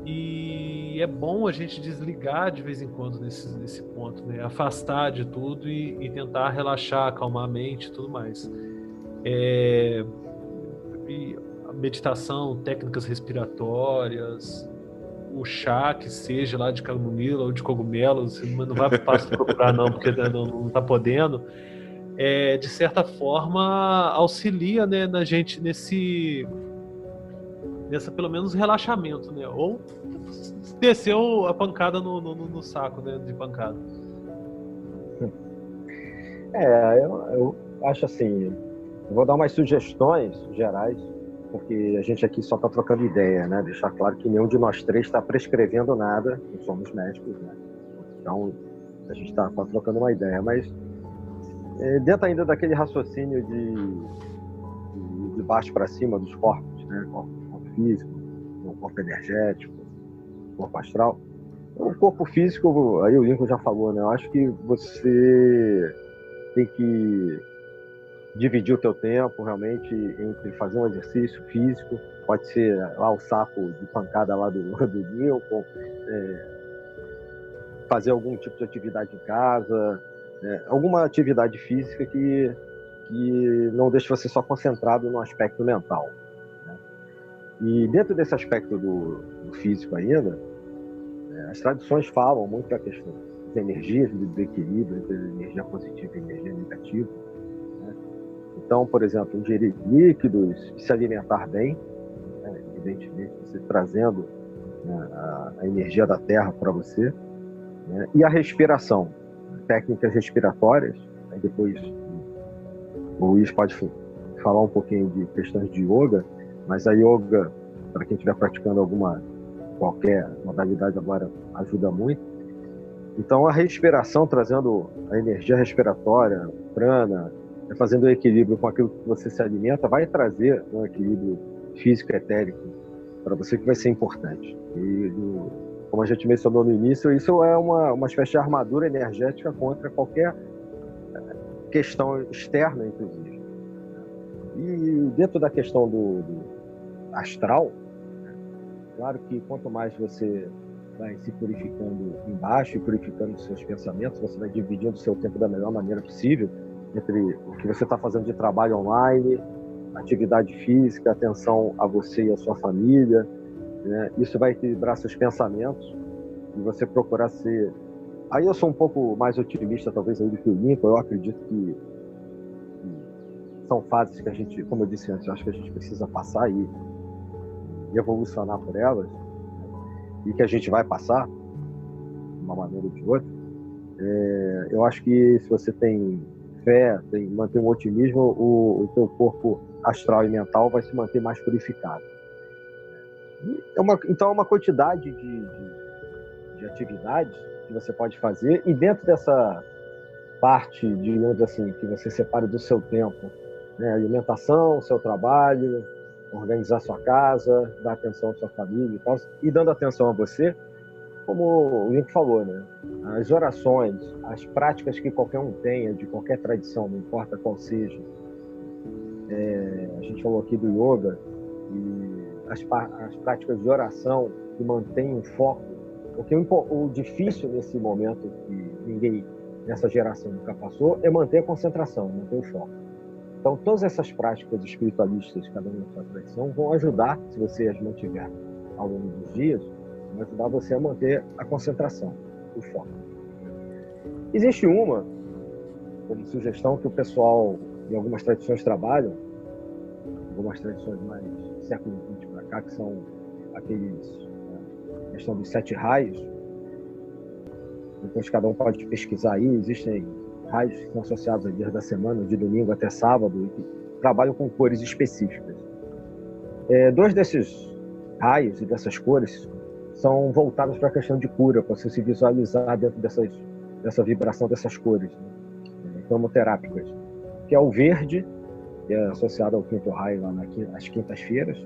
E é bom a gente desligar de vez em quando nesse ponto, né? Afastar de tudo e tentar relaxar, acalmar a mente e tudo mais. E a meditação, técnicas respiratórias, o chá que seja lá de camomila ou de cogumelo, você não vai para procurar não, porque não está podendo. De certa forma auxilia, né, na gente nessa pelo menos relaxamento, né? Ou desceu a pancada no saco, né, de pancada. Eu acho assim, eu vou dar umas sugestões gerais, porque a gente aqui só está trocando ideia, né? Deixar claro que nenhum de nós três está prescrevendo nada, não somos médicos, né? Então a gente está trocando uma ideia, mas dentro ainda daquele raciocínio de baixo para cima dos corpos, né? Corpo físico, o corpo energético, o corpo astral. O corpo físico, aí o Lincoln já falou, né? Eu acho que você tem que dividir o teu tempo realmente entre fazer um exercício físico, pode ser lá o saco de pancada lá do Lincoln, fazer algum tipo de atividade em casa, alguma atividade física que não deixe você só concentrado no aspecto mental, né? E dentro desse aspecto do físico ainda, as tradições falam muito da questão das energias, do equilíbrio entre energia positiva e energia negativa, né? Então, por exemplo, ingerir líquidos e se alimentar bem, né? Evidentemente, você trazendo, né, a energia da terra para você, né? E a respiração, técnicas respiratórias, aí depois o Luiz pode falar um pouquinho de questões de yoga, mas a yoga, para quem estiver praticando qualquer modalidade agora, ajuda muito. Então a respiração, trazendo a energia respiratória, prana, fazendo o equilíbrio com aquilo que você se alimenta, vai trazer um equilíbrio físico e etérico para você, que vai ser importante. E como a gente mencionou no início, isso é uma espécie de armadura energética contra qualquer questão externa, inclusive. E dentro da questão do astral, claro que quanto mais você vai se purificando embaixo e purificando os seus pensamentos, você vai dividindo o seu tempo da melhor maneira possível entre o que você está fazendo de trabalho online, atividade física, atenção a você e a sua família, né? Isso vai equilibrar seus pensamentos e você procurar ser... Aí eu sou um pouco mais otimista, talvez, aí do que o Lincoln. Eu acredito que são fases que a gente, como eu disse antes, eu acho que a gente precisa passar e evolucionar por elas, e que a gente vai passar de uma maneira ou de outra. Eu acho que se você tem fé, mantém um otimismo, o teu corpo astral e mental vai se manter mais purificado. Então é uma quantidade de atividades que você pode fazer, e dentro parte, digamos assim, que você separe do seu tempo, né? Alimentação, seu trabalho, organizar sua casa, dar atenção à sua família e tal, e dando atenção a você, como o Link falou, né? As orações, as práticas que qualquer um tenha, de qualquer tradição, não importa qual seja. A gente falou aqui do yoga, e as práticas de oração que mantêm o foco, porque o difícil nesse momento que ninguém nessa geração nunca passou é manter a concentração, manter o foco. Então, todas essas práticas espiritualistas, cada uma na sua tradição, vão ajudar, se você as mantiver ao longo dos dias, vão ajudar você a manter a concentração, o foco. Existe uma, como sugestão, que o pessoal, em algumas tradições, trabalham, algumas tradições mais século XX para cá, que são aqueles, a questão dos 7 raios. Depois cada um pode pesquisar aí, existem raios que são associados a dias da semana, de domingo até sábado, e que trabalham com cores específicas. 2 desses raios e dessas cores são voltados para a questão de cura, para você se visualizar dentro dessa vibração dessas cores, né, cromoterápicas, que é o verde, que é associado ao 5º raio lá nas quintas-feiras,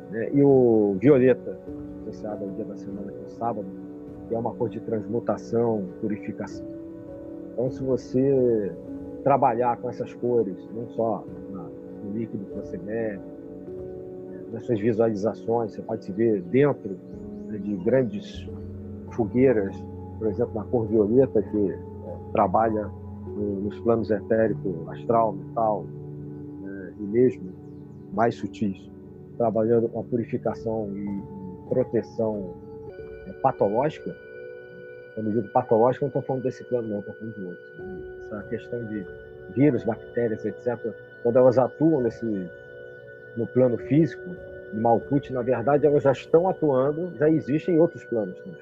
né, e o violeta, associado ao dia da semana, que é o sábado, que é uma cor de transmutação, purificação. Então, se você trabalhar com essas cores, não só no líquido que você bebe, nas suas visualizações, você pode se ver dentro, né, de grandes fogueiras, por exemplo, na cor violeta, que trabalha nos planos etérico, astral, mental, né, e mesmo mais sutis, trabalhando com a purificação e proteção patológica. Quando eu digo patológica, não estou falando desse plano, não, estou falando de outros. Né? Essa questão de vírus, bactérias, etc., quando elas atuam no plano físico, de Malkuth, na verdade, elas já estão atuando, já existem em outros planos também.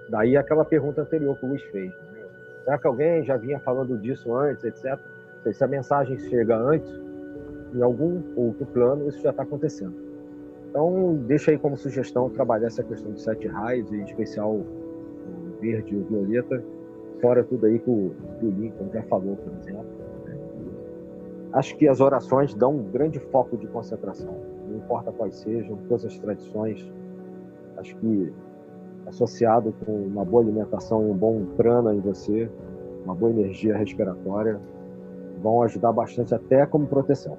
Daí aquela pergunta anterior que o Luiz fez. Né? Será que alguém já vinha falando disso antes, etc.? Se a mensagem chega antes, em algum outro plano, isso já está acontecendo. Então, deixa aí como sugestão trabalhar essa questão de 7 raios, em especial o verde e o violeta, fora tudo aí que o Lincoln já falou, por exemplo. Né? Acho que as orações dão um grande foco de concentração, não importa quais sejam, todas as tradições. Acho que associado com uma boa alimentação e um bom prana em você, uma boa energia respiratória, vão ajudar bastante até como proteção.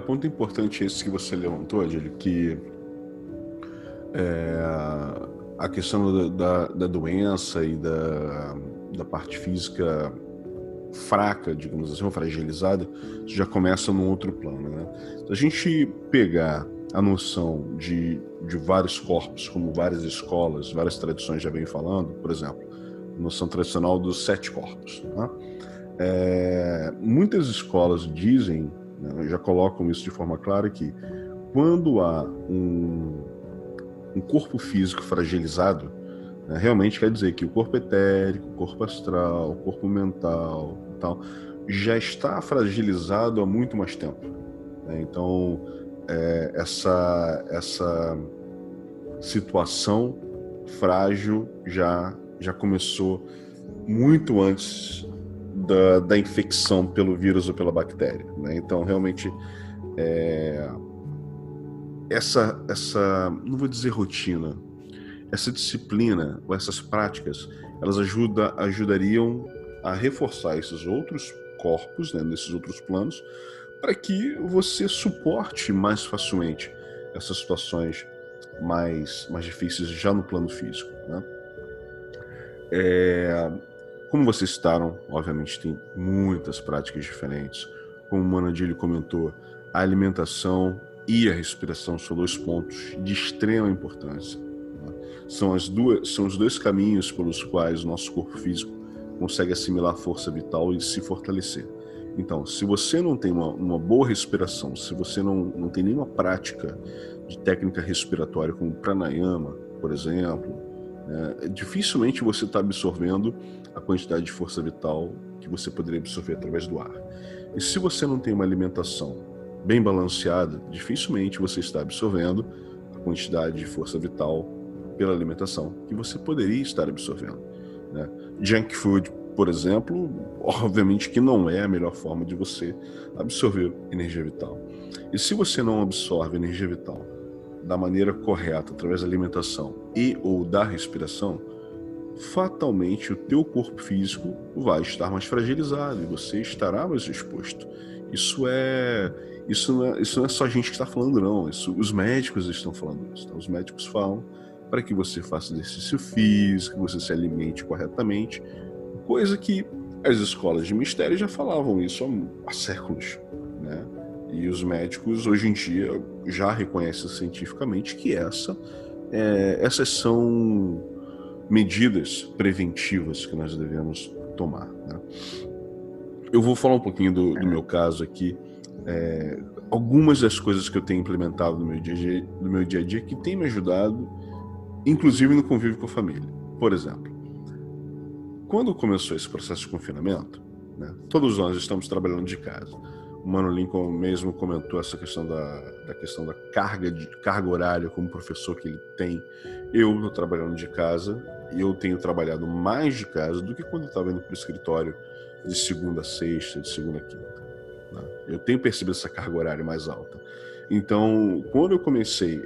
Ponto importante esse que você levantou, Adílio, que a questão da doença e da parte física fraca, digamos assim, ou fragilizada, já começa num outro plano, né? Se a gente pegar a noção de vários corpos, como várias escolas, várias tradições já vêm falando, por exemplo, a noção tradicional dos 7 corpos, né? Muitas escolas dizem, já colocam isso de forma clara, que quando há um corpo físico fragilizado, né, realmente quer dizer que o corpo etérico, o corpo astral, o corpo mental, tal, já está fragilizado há muito mais tempo. Né? Então, essa situação frágil já começou muito antes da infecção pelo vírus ou pela bactéria, né? Então, realmente, essa, não vou dizer rotina, essa disciplina ou essas práticas, elas ajudariam a reforçar esses outros corpos, né, nesses outros planos, para que você suporte mais facilmente essas situações mais difíceis já no plano físico, né? Como vocês citaram, obviamente tem muitas práticas diferentes. Como o Manadilho comentou, a alimentação e a respiração são 2 pontos de extrema importância. Né? São os 2 caminhos pelos quais o nosso corpo físico consegue assimilar força vital e se fortalecer. Então, se você não tem uma boa respiração, se você não tem nenhuma prática de técnica respiratória como pranayama, por exemplo, dificilmente você está absorvendo a quantidade de força vital que você poderia absorver através do ar. E se você não tem uma alimentação bem balanceada, dificilmente você está absorvendo a quantidade de força vital pela alimentação que você poderia estar absorvendo. Né? Junk food, por exemplo, obviamente que não é a melhor forma de você absorver energia vital. E se você não absorve energia vital da maneira correta, através da alimentação e ou da respiração, fatalmente o teu corpo físico vai estar mais fragilizado e você estará mais exposto. Isso não é só a gente que está falando, não. Os médicos estão falando isso. Tá? Os médicos falam para que você faça exercício físico, que você se alimente corretamente, coisa que as escolas de mistério já falavam isso há séculos, né? E os médicos hoje em dia já reconhecem cientificamente que essas são medidas preventivas que nós devemos tomar, né? Eu vou falar um pouquinho do meu caso aqui, algumas das coisas que eu tenho implementado no meu dia a dia que tem me ajudado, inclusive no convívio com a família. Por exemplo, quando começou esse processo de confinamento, né, todos nós estamos trabalhando de casa. O Mano Lincoln mesmo comentou essa questão da questão da carga horária como professor que ele tem. Eu estou trabalhando de casa e eu tenho trabalhado mais de casa do que quando eu estava indo para o escritório de segunda a sexta, de segunda a quinta, né? Eu tenho percebido essa carga horária mais alta. Então, quando eu comecei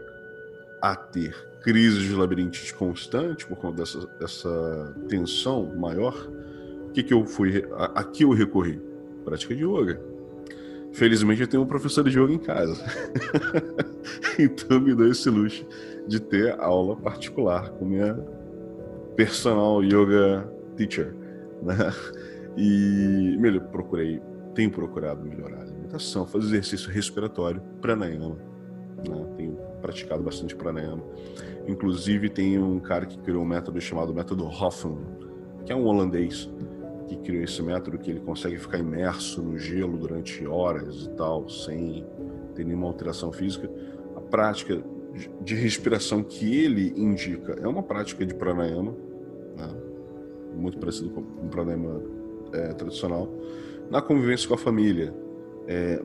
a ter crises de labirintite constante por conta dessa tensão maior, aqui eu recorri? Prática de yoga. Felizmente eu tenho um professor de yoga em casa. Então me dou esse luxo de ter aula particular com minha personal yoga teacher, né? E tenho procurado melhorar a alimentação, fazer exercício respiratório, pranayama, né? Tenho praticado bastante pranayama. Inclusive tem um cara que criou um método chamado método Hoffman, que é um holandês que criou esse método que ele consegue ficar imerso no gelo durante horas e tal, sem ter nenhuma alteração física. A prática de respiração que ele indica é uma prática de pranayama, né? Muito parecido com um pranayama tradicional, na convivência com a família.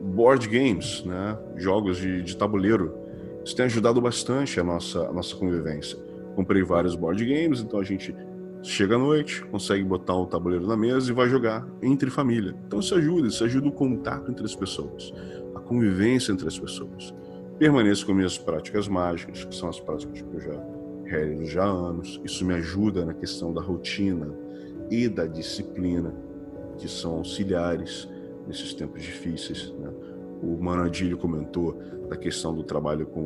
Board games, né? Jogos de tabuleiro, isso tem ajudado bastante a nossa convivência. Comprei vários board games, então a gente chega à noite, consegue botar um tabuleiro na mesa e vai jogar entre família. Então isso ajuda o contato entre as pessoas, a convivência entre as pessoas. Permaneço com minhas práticas mágicas, que são as práticas que eu já realizo há anos. Isso me ajuda na questão da rotina e da disciplina, que são auxiliares nesses tempos difíceis, né? O Mano Adílio comentou da questão do trabalho com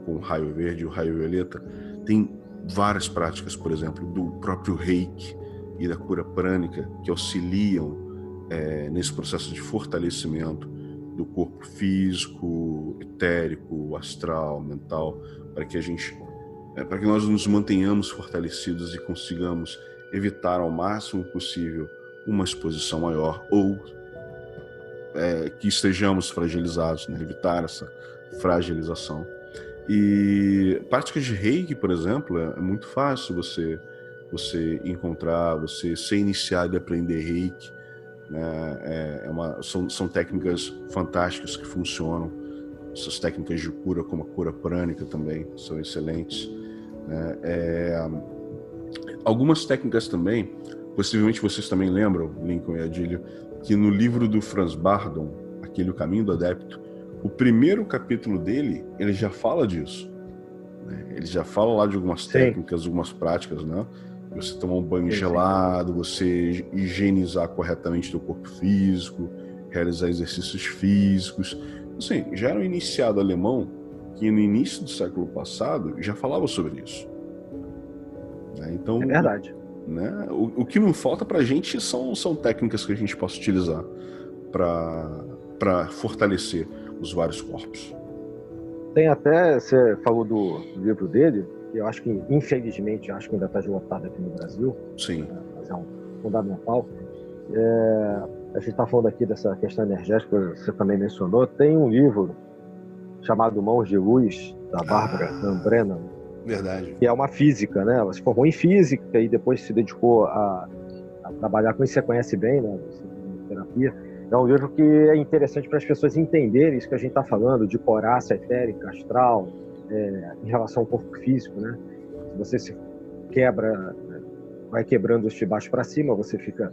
o raio verde e o raio violeta. Tem várias práticas, por exemplo, do próprio reiki e da cura prânica que auxiliam nesse processo de fortalecimento do corpo físico, etérico, astral, mental, para que nós nos mantenhamos fortalecidos e consigamos evitar ao máximo possível uma exposição maior ou que estejamos fragilizados, né? Evitar essa fragilização. E práticas de reiki, por exemplo, é muito fácil você encontrar, você ser iniciado e aprender reiki, né? São técnicas fantásticas que funcionam. Essas técnicas de cura, como a cura prânica também, são excelentes, né? Algumas técnicas também, possivelmente vocês também lembram, Lincoln e Adílio, que no livro do Franz Bardon, aquele O Caminho do Adepto, o primeiro capítulo dele, ele já fala disso, né? Ele já fala lá de algumas técnicas, algumas práticas, né? Você tomar um banho gelado, você higienizar corretamente o corpo físico, realizar exercícios físicos. Assim, já era um iniciado alemão que no início do século passado já falava sobre isso, né? Então, é verdade. Né? O que não falta pra gente são técnicas que a gente possa utilizar para fortalecer os vários corpos. Tem até, você falou do livro dele, que eu acho que, infelizmente, acho que ainda está esgotado aqui no Brasil. Sim. Mas é um fundamental. A gente está falando aqui dessa questão energética, você também mencionou. Tem um livro chamado Mãos de Luz, da Bárbara Van Brennan. Verdade. Que é uma física, né? Ela se formou em física e depois se dedicou a trabalhar com isso. Você conhece bem, né? Terapia. É um livro que é interessante para as pessoas entenderem isso que a gente está falando, de coraça etérica, astral, em relação ao corpo físico, né? Se você se quebra, vai quebrando de baixo para cima, você fica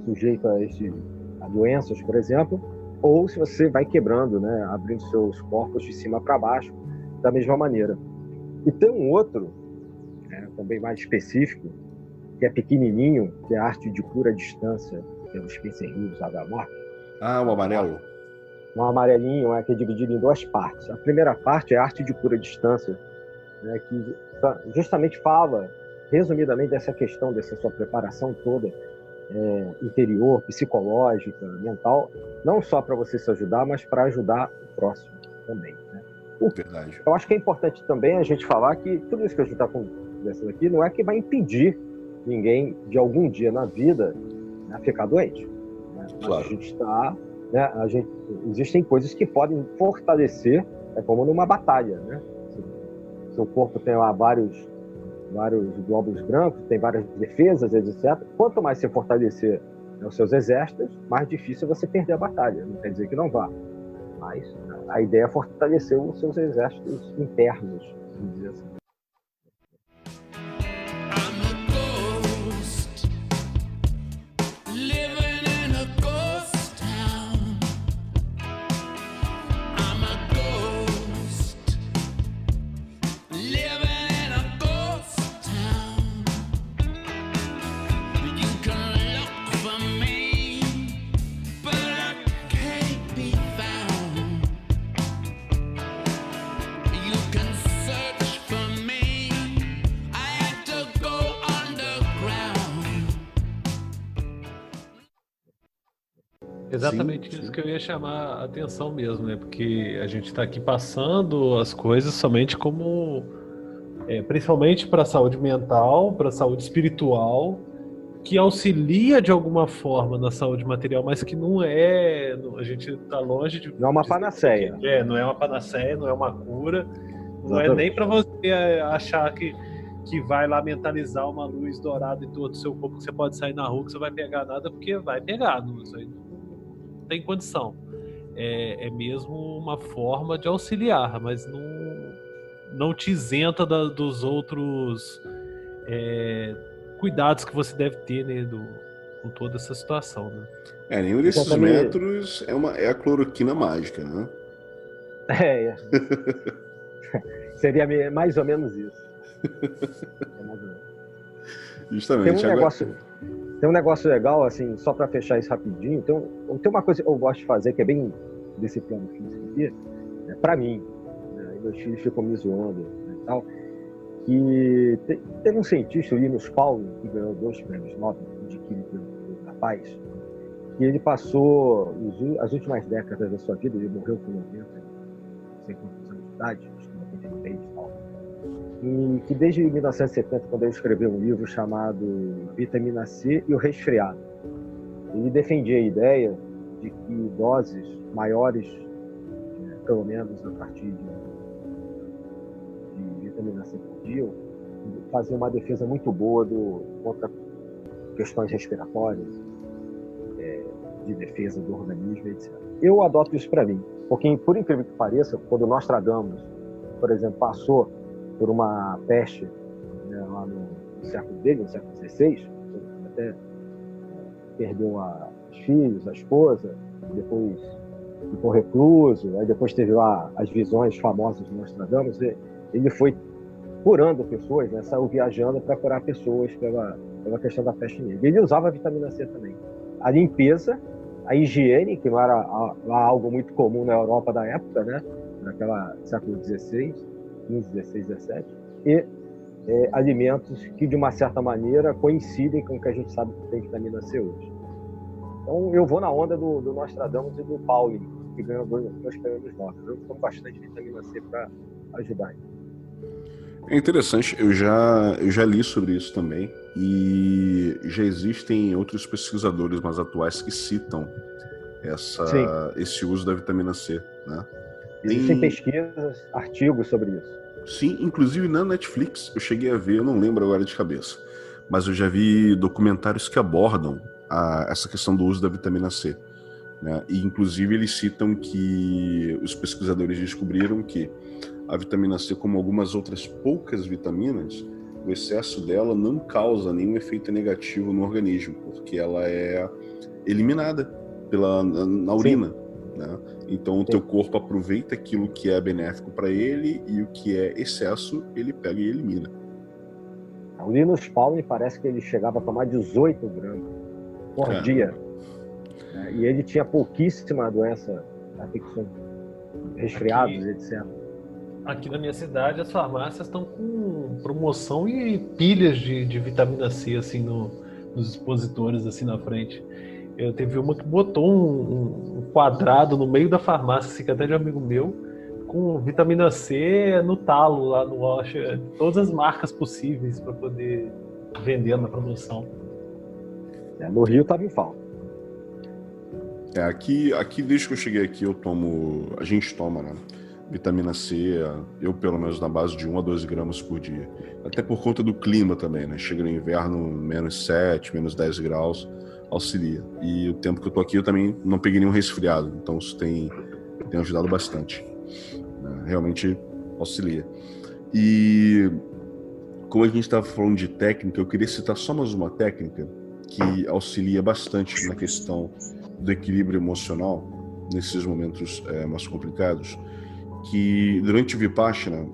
sujeito a doenças, por exemplo, ou se você vai quebrando, né, abrindo seus corpos de cima para baixo, da mesma maneira. E tem um outro, né, também mais específico, que é pequenininho, que é a arte de cura à distância, pelo Spencer Hughes, H. Ah, o amarelo. Um amarelinho, que é dividido em duas partes. A primeira parte é a arte de cura à distância, né, que justamente fala, resumidamente, dessa questão, dessa sua preparação toda, interior, psicológica, mental, não só para você se ajudar, mas para ajudar o próximo também, né? Verdade. Eu acho que é importante também a gente falar que tudo isso que a gente está conversando aqui não é que vai impedir ninguém de algum dia na vida, né, ficar doente, né? Claro. A gente está, né, existem coisas que podem fortalecer, como numa batalha, né? Seu corpo tem lá vários glóbulos brancos, tem várias defesas, etc. Quanto mais você fortalecer, né, os seus exércitos, mais difícil é você perder a batalha. Não quer dizer que não vá, mas a ideia é fortalecer os seus exércitos internos, vamos dizer assim. Exatamente Sim. isso que eu ia chamar a atenção mesmo, né? Porque a gente está aqui passando as coisas somente como, principalmente para a saúde mental, para a saúde espiritual, que auxilia de alguma forma na saúde material, mas que não é, a gente está longe de... Não é uma panaceia. Não é uma panaceia, não é uma cura, não Exatamente. é nem para você achar que vai lá mentalizar uma luz dourada em todo o seu corpo, que você pode sair na rua, que você vai pegar nada, porque vai pegar, isso aí não tem condição. É mesmo uma forma de auxiliar, mas não te isenta dos outros cuidados que você deve ter, né, com toda essa situação, né? Nenhum desses métodos é a cloroquina mágica, né? Seria mais ou menos isso. Justamente. Tem um negócio legal, assim, só para fechar isso rapidinho. Tem uma coisa que eu gosto de fazer, que é bem desse plano físico aqui, né, para mim, né, e meus filhos ficam me zoando, né, e tal, que teve um cientista, o Linus Pauling, que ganhou 2 prêmios Nobel de Química da Paz, que ele passou as últimas décadas da sua vida, ele morreu com 90, não sei quantos anos de idade, acho que 93 e tal, e que desde 1970, quando ele escreveu um livro chamado Vitamina C e o Resfriado, ele defendia a ideia de que doses maiores, pelo menos a partir de vitamina C por dia, faziam uma defesa muito boa contra questões respiratórias, de defesa do organismo, etc. Eu adoto isso para mim, porque, por incrível que pareça, quando Nostradamus, por exemplo, passou por uma peste, né, lá no século dele, no século XVI, até perdeu os filhos, a esposa, depois ficou recluso, aí depois teve lá as visões famosas de Nostradamus, ele foi curando pessoas, né, saiu viajando para curar pessoas pela questão da peste negra. Ele usava a vitamina C também. A limpeza, a higiene, que não era algo muito comum na Europa da época, né, naquela século XVI, 15, 16, 17, e alimentos que, de uma certa maneira, coincidem com o que a gente sabe que tem vitamina C hoje. Então, eu vou na onda do Nostradamus e do Pauling, que ganhou 2 prêmios Nobel. Eu tomo bastante vitamina C para ajudar. É interessante, eu já li sobre isso também, e já existem outros pesquisadores mais atuais que citam esse uso da vitamina C, né? Existem pesquisas, artigos sobre isso. Sim, inclusive na Netflix eu cheguei a ver, eu não lembro agora de cabeça, mas eu já vi documentários que abordam essa questão do uso da vitamina C, né? E inclusive eles citam que os pesquisadores descobriram que a vitamina C, como algumas outras poucas vitaminas, o excesso dela não causa nenhum efeito negativo no organismo, porque ela é eliminada na urina, né? Então o teu corpo aproveita aquilo que é benéfico para ele e o que é excesso ele pega e elimina. O Linus Pauling parece que ele chegava a tomar 18 gramas por dia. E ele tinha pouquíssima doença, resfriados, etc. Aqui na minha cidade, as farmácias estão com promoção e pilhas de vitamina C assim nos expositores assim na frente. Eu teve uma que botou um quadrado no meio da farmácia, assim, que até de um amigo meu, com vitamina C no talo lá no Washer, todas as marcas possíveis para poder vender na promoção. No Rio estava em falta. Aqui desde que eu cheguei aqui a gente toma, né, vitamina C, eu pelo menos na base de 1 a 12 gramas por dia. Até por conta do clima também, né? Chega no inverno, -7, -10 graus, auxilia. E o tempo que eu tô aqui eu também não peguei nenhum resfriado, então isso tem ajudado bastante. Né? Realmente auxilia. E como a gente estava falando de técnica, eu queria citar só mais uma técnica que auxilia bastante na questão do equilíbrio emocional nesses momentos mais complicados, que durante o Vipassana,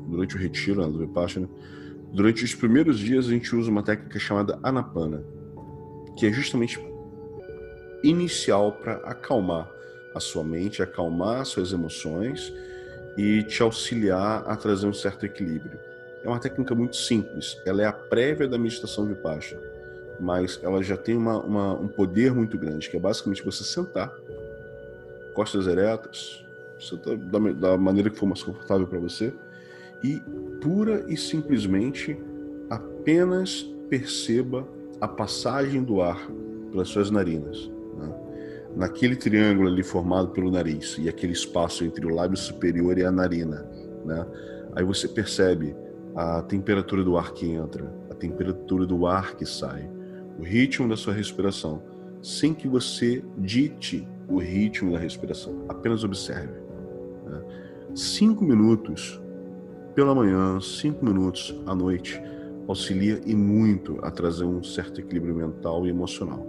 durante o retiro, né, do Vipassana, durante os primeiros dias a gente usa uma técnica chamada Anapana, que é justamente inicial para acalmar a sua mente, acalmar suas emoções e te auxiliar a trazer um certo equilíbrio. É uma técnica muito simples, ela é a prévia da meditação Vipassana, mas ela já tem um poder muito grande, que é basicamente você sentar, costas eretas, senta da maneira que for mais confortável para você, e pura e simplesmente apenas perceba a passagem do ar pelas suas narinas, né? Naquele triângulo ali formado pelo nariz e aquele espaço entre o lábio superior e a narina, né? Aí você percebe a temperatura do ar que entra, a temperatura do ar que sai, o ritmo da sua respiração, sem que você dite o ritmo da respiração, apenas observe, né? 5 minutos pela manhã, 5 minutos à noite, auxilia e muito a trazer um certo equilíbrio mental e emocional.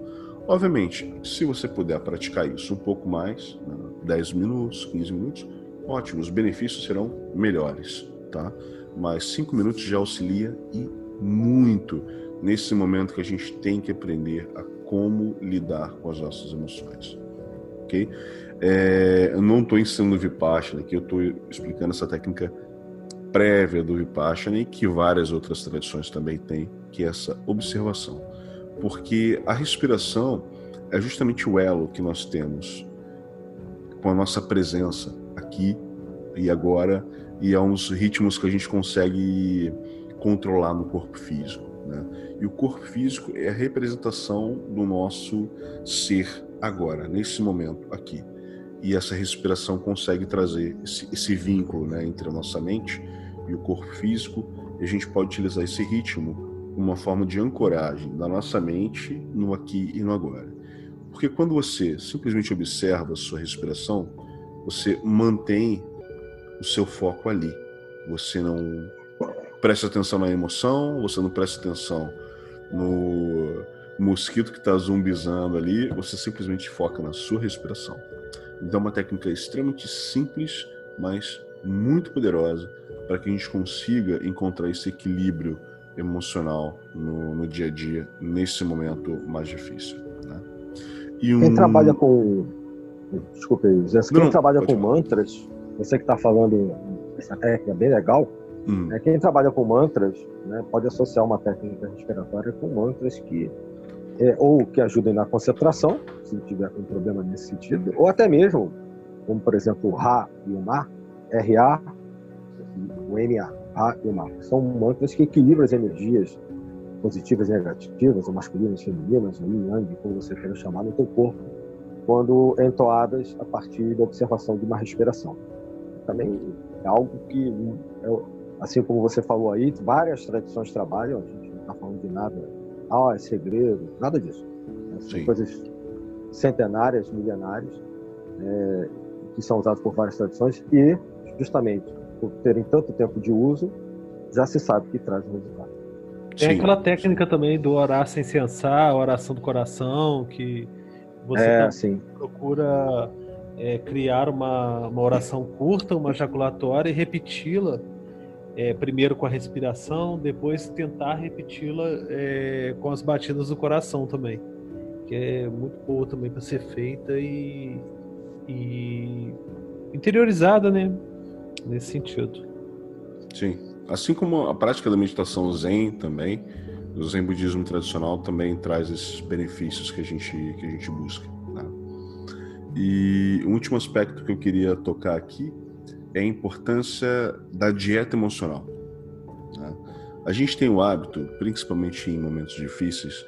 Obviamente, se você puder praticar isso um pouco mais, né, 10 minutos, 15 minutos, ótimo, os benefícios serão melhores, tá? Mas 5 minutos já auxilia e muito nesse momento que a gente tem que aprender a como lidar com as nossas emoções, ok? Eu não estou ensinando Vipassana aqui, eu estou explicando essa técnica prévia do Vipassana e que várias outras tradições também têm, que é essa observação. Porque a respiração é justamente o elo que nós temos com a nossa presença aqui e agora, e é uns ritmos que a gente consegue controlar no corpo físico, né? E o corpo físico é a representação do nosso ser agora, nesse momento aqui. E essa respiração consegue trazer esse vínculo, né, entre a nossa mente e o corpo físico, e a gente pode utilizar esse ritmo como uma forma de ancoragem da nossa mente no aqui e no agora. Porque quando você simplesmente observa a sua respiração, você mantém o seu foco ali. Você não presta atenção na emoção, você não presta atenção no mosquito que está zumbizando ali, você simplesmente foca na sua respiração. Então é uma técnica extremamente simples, mas muito poderosa para que a gente consiga encontrar esse equilíbrio emocional no dia a dia, nesse momento mais difícil, né? Quem trabalha com... Desculpa aí, Zé. Quem trabalha com mantras, você que está falando essa técnica bem legal, né? Quem trabalha com mantras, né, pode associar uma técnica respiratória com mantras que ou que ajudem na concentração, se tiver um problema nesse sentido, ou até mesmo, como por exemplo o Ra e o Ma, R-A, o M-A, Ra e o Ma. São mantras que equilibram as energias positivas e negativas, ou masculinas, femininas, ou yin yang, como você queira chamar, no teu corpo, quando entoadas a partir da observação de uma respiração. Também é algo que, assim como você falou aí, várias tradições trabalham, a gente não está falando de nada, é segredo, nada disso. São coisas centenárias, milenárias, que são usadas por várias tradições e, justamente, por terem tanto tempo de uso, já se sabe que traz resultado. Tem aquela técnica também do orar sem cessar, a oração do coração, que você procura criar uma oração curta, uma jaculatória, e repeti-la primeiro com a respiração, depois tentar repeti-la com as batidas do coração também, que é muito boa também para ser feita e interiorizada, né? Nesse sentido. Sim. Assim como a prática da meditação Zen também, o Zen budismo tradicional também traz esses benefícios que a gente busca. Né? E o último aspecto que eu queria tocar aqui é a importância da dieta emocional. Né? A gente tem o hábito, principalmente em momentos difíceis,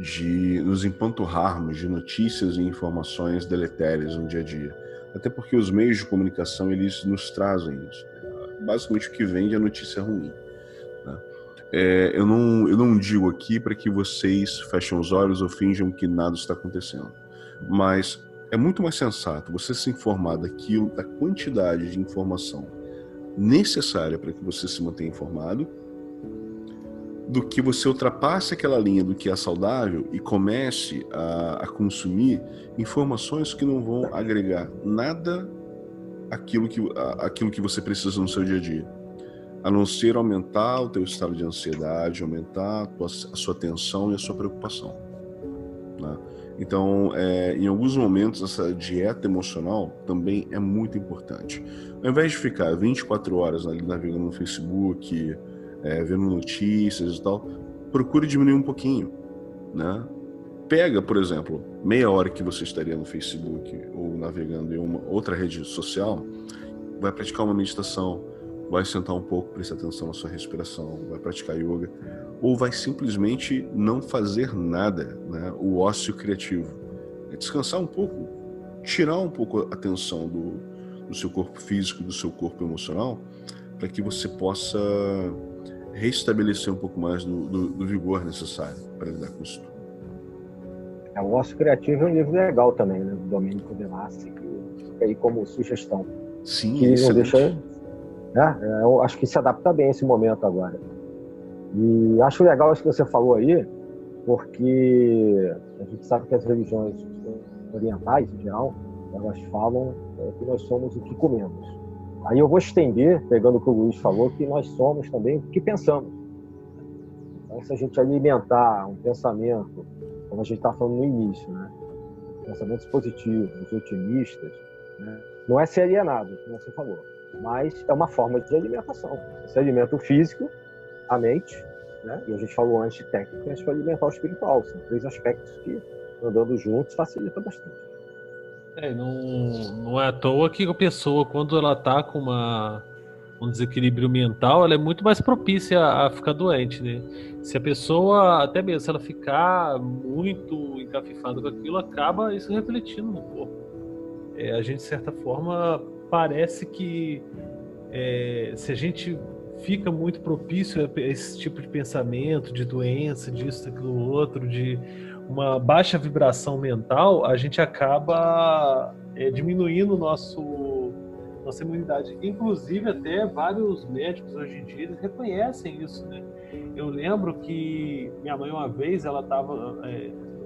de nos empanturrarmos de notícias e informações deletérias no dia a dia. Até porque os meios de comunicação, eles nos trazem isso. Basicamente o que vende é notícia ruim. Né? Eu não digo aqui para que vocês fechem os olhos ou finjam que nada está acontecendo. Mas é muito mais sensato você se informar daquilo, da quantidade de informação necessária para que você se mantenha informado, do que você ultrapasse aquela linha do que é saudável e comece a consumir informações que não vão agregar nada aquilo que você precisa no seu dia a dia, a não ser aumentar o teu estado de ansiedade, aumentar a sua tensão e a sua preocupação. Né? Então, em alguns momentos, essa dieta emocional também é muito importante. Ao invés de ficar 24 horas ali navegando no Facebook, vendo notícias e tal, procure diminuir um pouquinho. Né? Pega, por exemplo, meia hora que você estaria no Facebook ou navegando em uma outra rede social, vai praticar uma meditação, vai sentar um pouco, prestar atenção na sua respiração, vai praticar yoga, ou vai simplesmente não fazer nada, né? O ócio criativo. É descansar um pouco, tirar um pouco a atenção do seu corpo físico, do seu corpo emocional, para que você possa restabelecer um pouco mais do vigor necessário para lidar com isso tudo. O ócio criativo é um livro legal também, né, do Domenico Velassi, que fica aí como sugestão. Sim, que não deixa, eu acho que se adapta bem a esse momento agora. E acho legal isso que você falou aí, porque a gente sabe que as religiões orientais, em geral, elas falam que nós somos o que comemos. Aí eu vou estender, pegando o que o Luiz falou, que nós somos também o que pensamos. Então, se a gente alimentar um pensamento, como a gente está falando no início, né? Pensamentos positivos, otimistas, né? Não é ser alienado, como você falou, mas é uma forma de alimentação. Você alimenta o físico, a mente, né? E a gente falou antes de técnicas para alimentar o espiritual. São 3 aspectos que, andando juntos, facilita bastante. Não é à toa que a pessoa, quando ela está com um desequilíbrio mental, ela é muito mais propícia a ficar doente, né? Se a pessoa, até mesmo se ela ficar muito encafifada com aquilo, acaba isso refletindo no corpo. A gente, de certa forma, parece que se a gente fica muito propício a esse tipo de pensamento, de doença, disso, daquilo, outro, de uma baixa vibração mental, a gente acaba diminuindo nossa imunidade. Inclusive, até vários médicos hoje em dia eles reconhecem isso, né? Eu lembro que minha mãe, uma vez, ela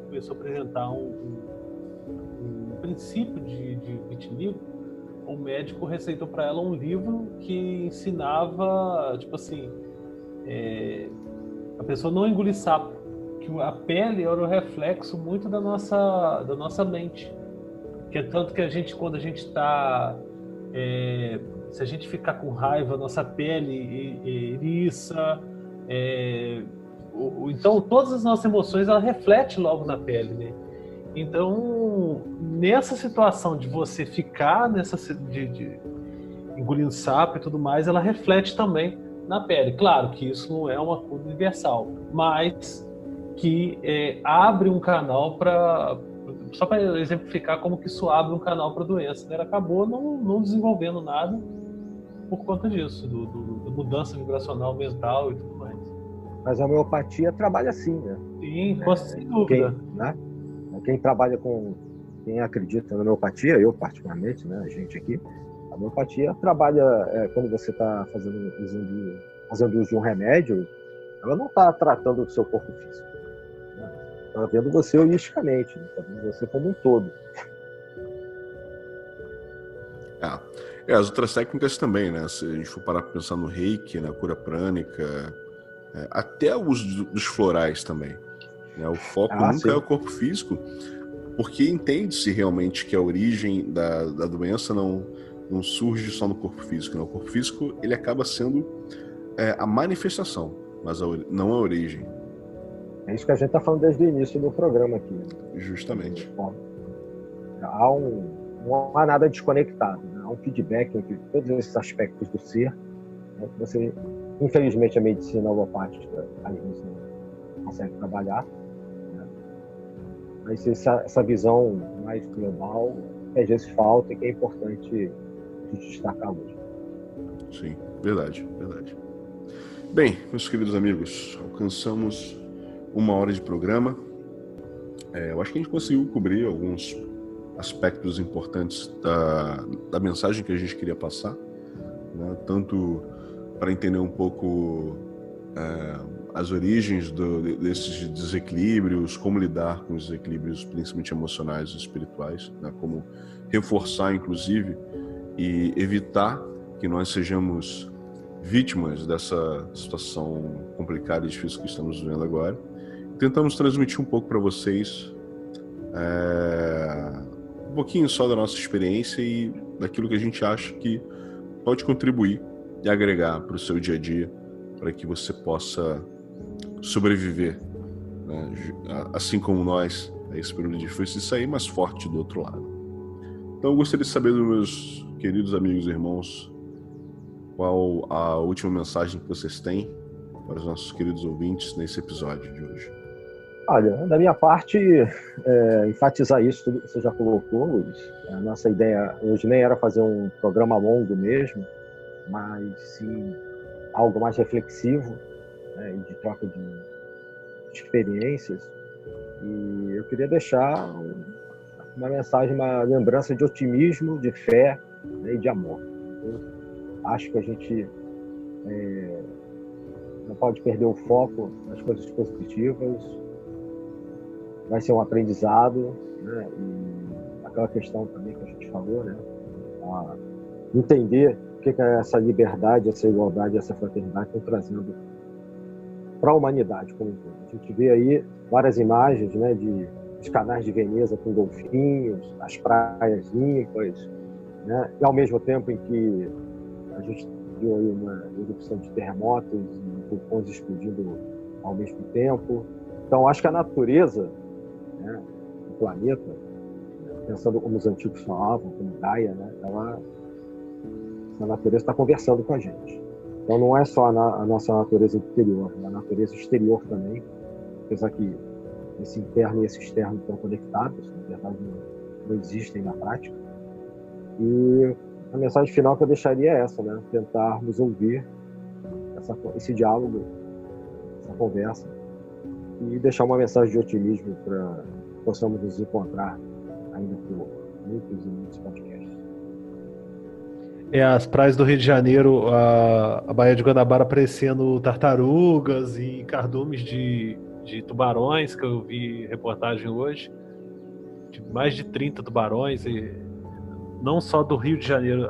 começou a apresentar um princípio de vitiligo. O médico receitou para ela um livro que ensinava, tipo assim, a pessoa não engolir sapo, que a pele era o reflexo muito da nossa mente. Que é tanto que a gente, quando a gente está... se a gente ficar com raiva, nossa pele eriça. Então, todas as nossas emoções, ela reflete logo na pele, né? Então, nessa situação de você ficar de engolindo sapo e tudo mais, ela reflete também na pele. Claro que isso não é uma cura universal, mas que abre um canal para... Só para exemplificar como que isso abre um canal para a doença, né? Ela acabou não desenvolvendo nada por conta disso, da mudança vibracional mental e tudo mais. Mas a homeopatia trabalha assim, né? Sim, sem dúvida. Quem trabalha quem acredita na homeopatia, eu particularmente, né, a gente aqui, A homeopatia trabalha, quando você está fazendo uso de um remédio, ela não está tratando do seu corpo físico. Está vendo você holisticamente, está vendo você como um todo. As outras técnicas também, né? Se a gente for parar para pensar no reiki, na cura prânica, até o uso dos florais também. Né? O foco nunca é o corpo físico, porque entende-se realmente que a origem da doença não surge só no corpo físico. Né? O corpo físico ele acaba sendo a manifestação, mas não a origem. É isso que a gente está falando desde o início do programa aqui. Né? Justamente. Não há nada desconectado, né? Há um feedback entre todos esses aspectos do ser, né? Que você, infelizmente, a medicina alopática às vezes não consegue trabalhar, né? Mas essa visão mais global, às vezes falta e que é importante a gente destacar hoje. Sim, verdade. Bem, meus queridos amigos, alcançamos 1 hora de programa. Eu acho que a gente conseguiu cobrir alguns aspectos importantes da mensagem que a gente queria passar, né? Tanto para entender um pouco as origens desses desequilíbrios, como lidar com os desequilíbrios, principalmente emocionais e espirituais, né? Como reforçar, inclusive, e evitar que nós sejamos vítimas dessa situação complicada e difícil que estamos vivendo agora. Tentamos transmitir um pouco para vocês um pouquinho só da nossa experiência e daquilo que a gente acha que pode contribuir e agregar para o seu dia a dia, para que você possa sobreviver, né? Assim como nós, a esse período difícil, e sair mais forte do outro lado. Então eu gostaria de saber dos meus queridos amigos e irmãos qual a última mensagem que vocês têm para os nossos queridos ouvintes nesse episódio de hoje. Olha, da minha parte, enfatizar isso tudo que você já colocou, Luiz. A nossa ideia hoje nem era fazer um programa longo mesmo, mas sim algo mais reflexivo, né, e de troca de experiências. E eu queria deixar uma mensagem, uma lembrança de otimismo, de fé, né, e de amor. Eu acho que a gente não pode perder o foco nas coisas positivas. Vai ser um aprendizado, né? E aquela questão também que a gente falou, né? Entender o que é essa liberdade, essa igualdade, essa fraternidade estão trazendo para a humanidade como um todo. A gente vê aí várias imagens, né, dos canais de Veneza com golfinhos, as praias limpas, né? E ao mesmo tempo em que a gente viu aí uma erupção de terremotos e vulcões explodindo ao mesmo tempo. Então, acho que a natureza, né, do planeta, pensando como os antigos falavam, como Gaia, né, a natureza está conversando com a gente. Então não é só a nossa natureza interior, a natureza exterior também, apesar que esse interno e esse externo estão conectados, na verdade não existem na prática. E a mensagem final que eu deixaria é essa, né, tentarmos ouvir esse diálogo, essa conversa, e deixar uma mensagem de otimismo para que possamos nos encontrar ainda por muitos e muitos podcasts. As praias do Rio de Janeiro, a Baía de Guanabara aparecendo tartarugas e cardumes de tubarões, que eu vi reportagem hoje, de mais de 30 tubarões, e não só do Rio de Janeiro,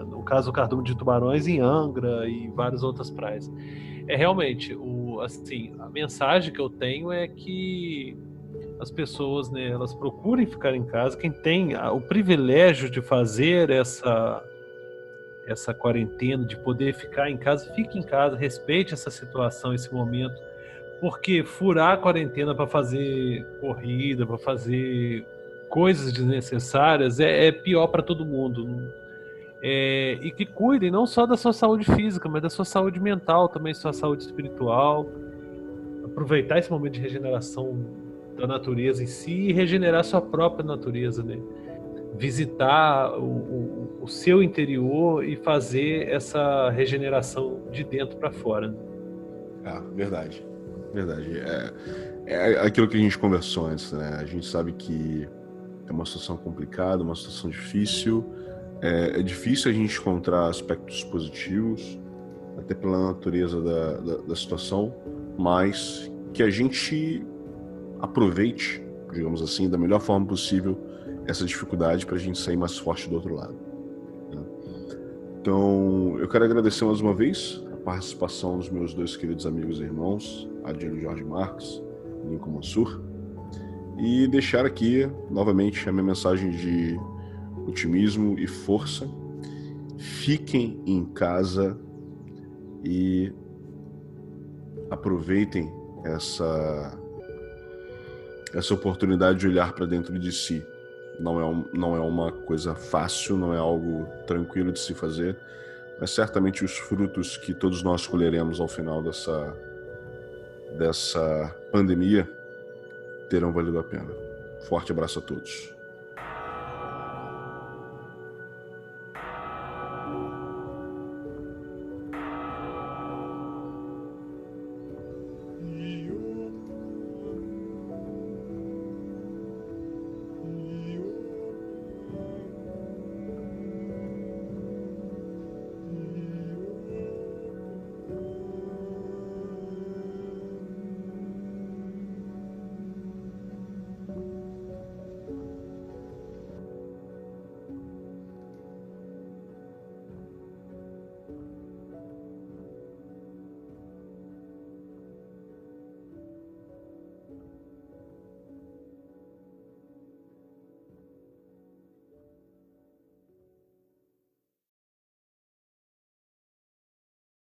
no caso o cardume de tubarões em Angra e várias outras praias. Realmente, assim, a mensagem que eu tenho é que as pessoas, né, elas procurem ficar em casa. Quem tem o privilégio de fazer essa quarentena, de poder ficar em casa, fique em casa, respeite essa situação, esse momento, porque furar a quarentena para fazer corrida, para fazer coisas desnecessárias é pior para todo mundo. E que cuidem não só da sua saúde física, mas da sua saúde mental também, sua saúde espiritual. Aproveitar esse momento de regeneração da natureza em si e regenerar sua própria natureza, né? Visitar o seu interior e fazer essa regeneração de dentro para fora, né? Verdade. É aquilo que a gente conversou antes, né? A gente sabe que é uma situação complicada, uma situação difícil, É difícil a gente encontrar aspectos positivos, até pela natureza da situação, mas que a gente aproveite, digamos assim, da melhor forma possível essa dificuldade para a gente sair mais forte do outro lado. Né? Então, eu quero agradecer mais uma vez a participação dos meus dois queridos amigos e irmãos, Adílio Jorge Marques e Lincoln Mansur, e deixar aqui novamente a minha mensagem de otimismo e força. Fiquem em casa e aproveitem essa oportunidade de olhar para dentro de si. Não é uma coisa fácil, não é algo tranquilo de se fazer, mas certamente os frutos que todos nós colheremos ao final dessa pandemia terão valido a pena. Forte abraço a todos.